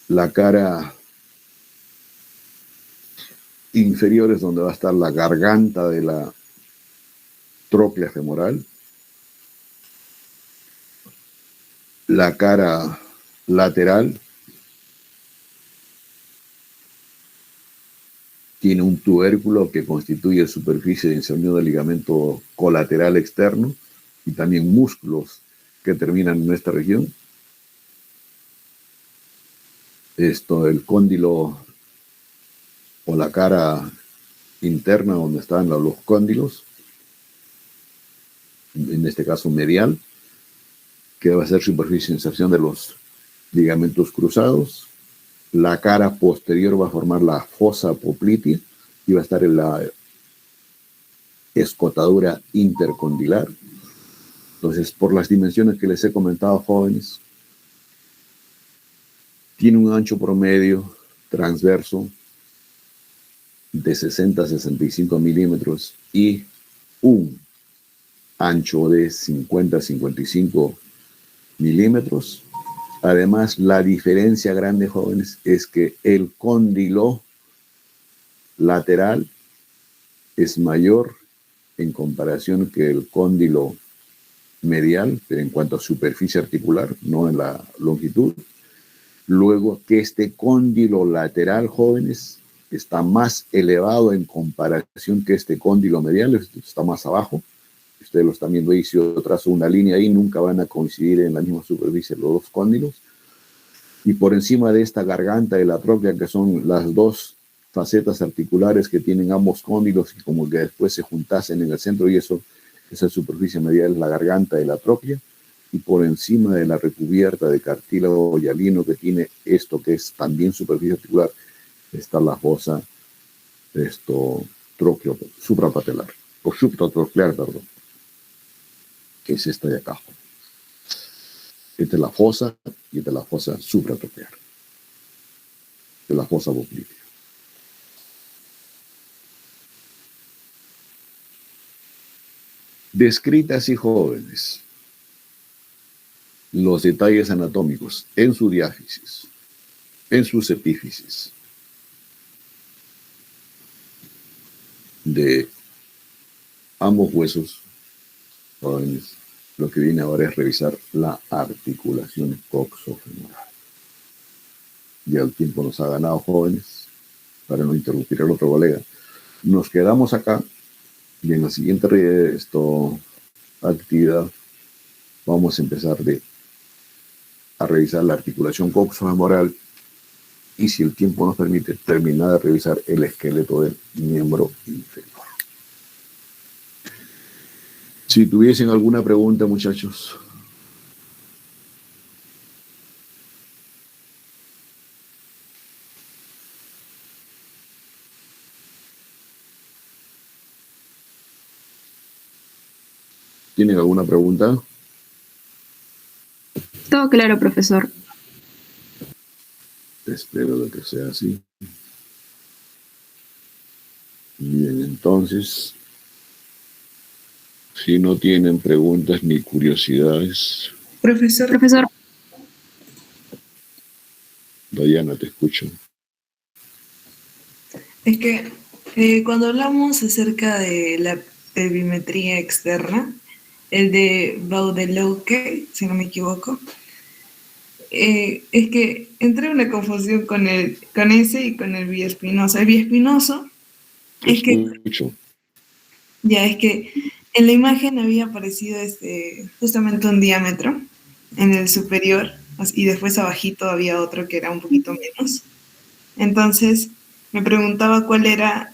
Speaker 1: La cara inferior es donde va a estar la garganta de la tróclea femoral. La cara lateral tiene un tubérculo que constituye superficie de inserción del ligamento colateral externo y también músculos que terminan en esta región. El cóndilo o la cara interna donde están los cóndilos, en este caso medial, que va a ser superficie de inserción de los ligamentos cruzados. La cara posterior va a formar la fosa poplitea y va a estar en la escotadura intercondilar. Entonces, por las dimensiones que les he comentado, jóvenes, tiene un ancho promedio transverso de 60 a 65 milímetros y un ancho de 50 a 55 milímetros. Además, la diferencia grande, jóvenes, es que el cóndilo lateral es mayor en comparación que el cóndilo medial, pero en cuanto a superficie articular, no en la longitud. Luego que este cóndilo lateral, jóvenes, está más elevado en comparación que este cóndilo medial, está más abajo. Ustedes lo están viendo ahí, si yo trazo una línea ahí, nunca van a coincidir en la misma superficie los dos cóndilos. Y por encima de esta garganta de la tróclea, que son las dos facetas articulares que tienen ambos cóndilos y como que después se juntasen en el centro, y eso, esa superficie medial es la garganta de la tróclea, y por encima de la recubierta de cartílago hialino que tiene esto que es también superficie articular, está la fosa trócleo suprapatelar, o supratroclear, perdón, que es esta de acá. Esta es la fosa y esta es la fosa supratroclear, de la fosa poplítea. Descritas y jóvenes los detalles anatómicos en su diáfisis, en sus epífisis, de ambos huesos jóvenes. Lo que viene ahora es revisar la articulación coxofemoral. Ya el tiempo nos ha ganado, jóvenes, para no interrumpir al otro colega. Nos quedamos acá y en la siguiente actividad vamos a empezar a revisar la articulación coxofemoral y, si el tiempo nos permite, terminar de revisar el esqueleto del miembro inferior. Si tuviesen alguna pregunta, muchachos. ¿Tienen alguna pregunta?
Speaker 2: Todo claro, profesor.
Speaker 1: Espero de que sea así. Bien, entonces, si no tienen preguntas ni curiosidades,
Speaker 4: Profesor,
Speaker 2: Profesor,
Speaker 1: Dayana, te escucho.
Speaker 4: es que cuando hablamos acerca de la pelvimetría externa, el de Baudeleuke, si no me equivoco, es que entré en una confusión con ese y con el biespinoso. El biespinoso
Speaker 1: Te
Speaker 4: es que
Speaker 1: escucho.
Speaker 4: ya es que en la imagen había aparecido justamente un diámetro en el superior y después abajito había otro que era un poquito menos. Entonces me preguntaba cuál era,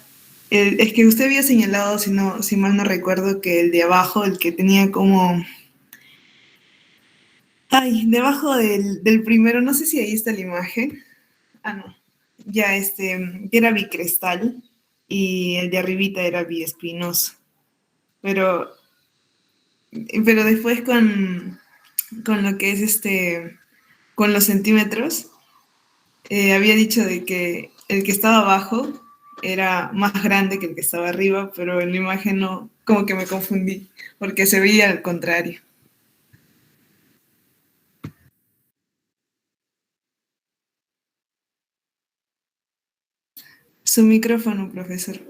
Speaker 4: es que usted había señalado, si mal no recuerdo, que el de abajo, el que tenía como, ay, debajo del primero, no sé si ahí está la imagen. Ah, no. Ya que era bicrestal y el de arribita era biespinoso. Pero, pero después con lo que es con los centímetros, había dicho de que el que estaba abajo era más grande que el que estaba arriba, pero en la imagen no, como que me confundí, porque se veía al contrario. Su micrófono, profesor.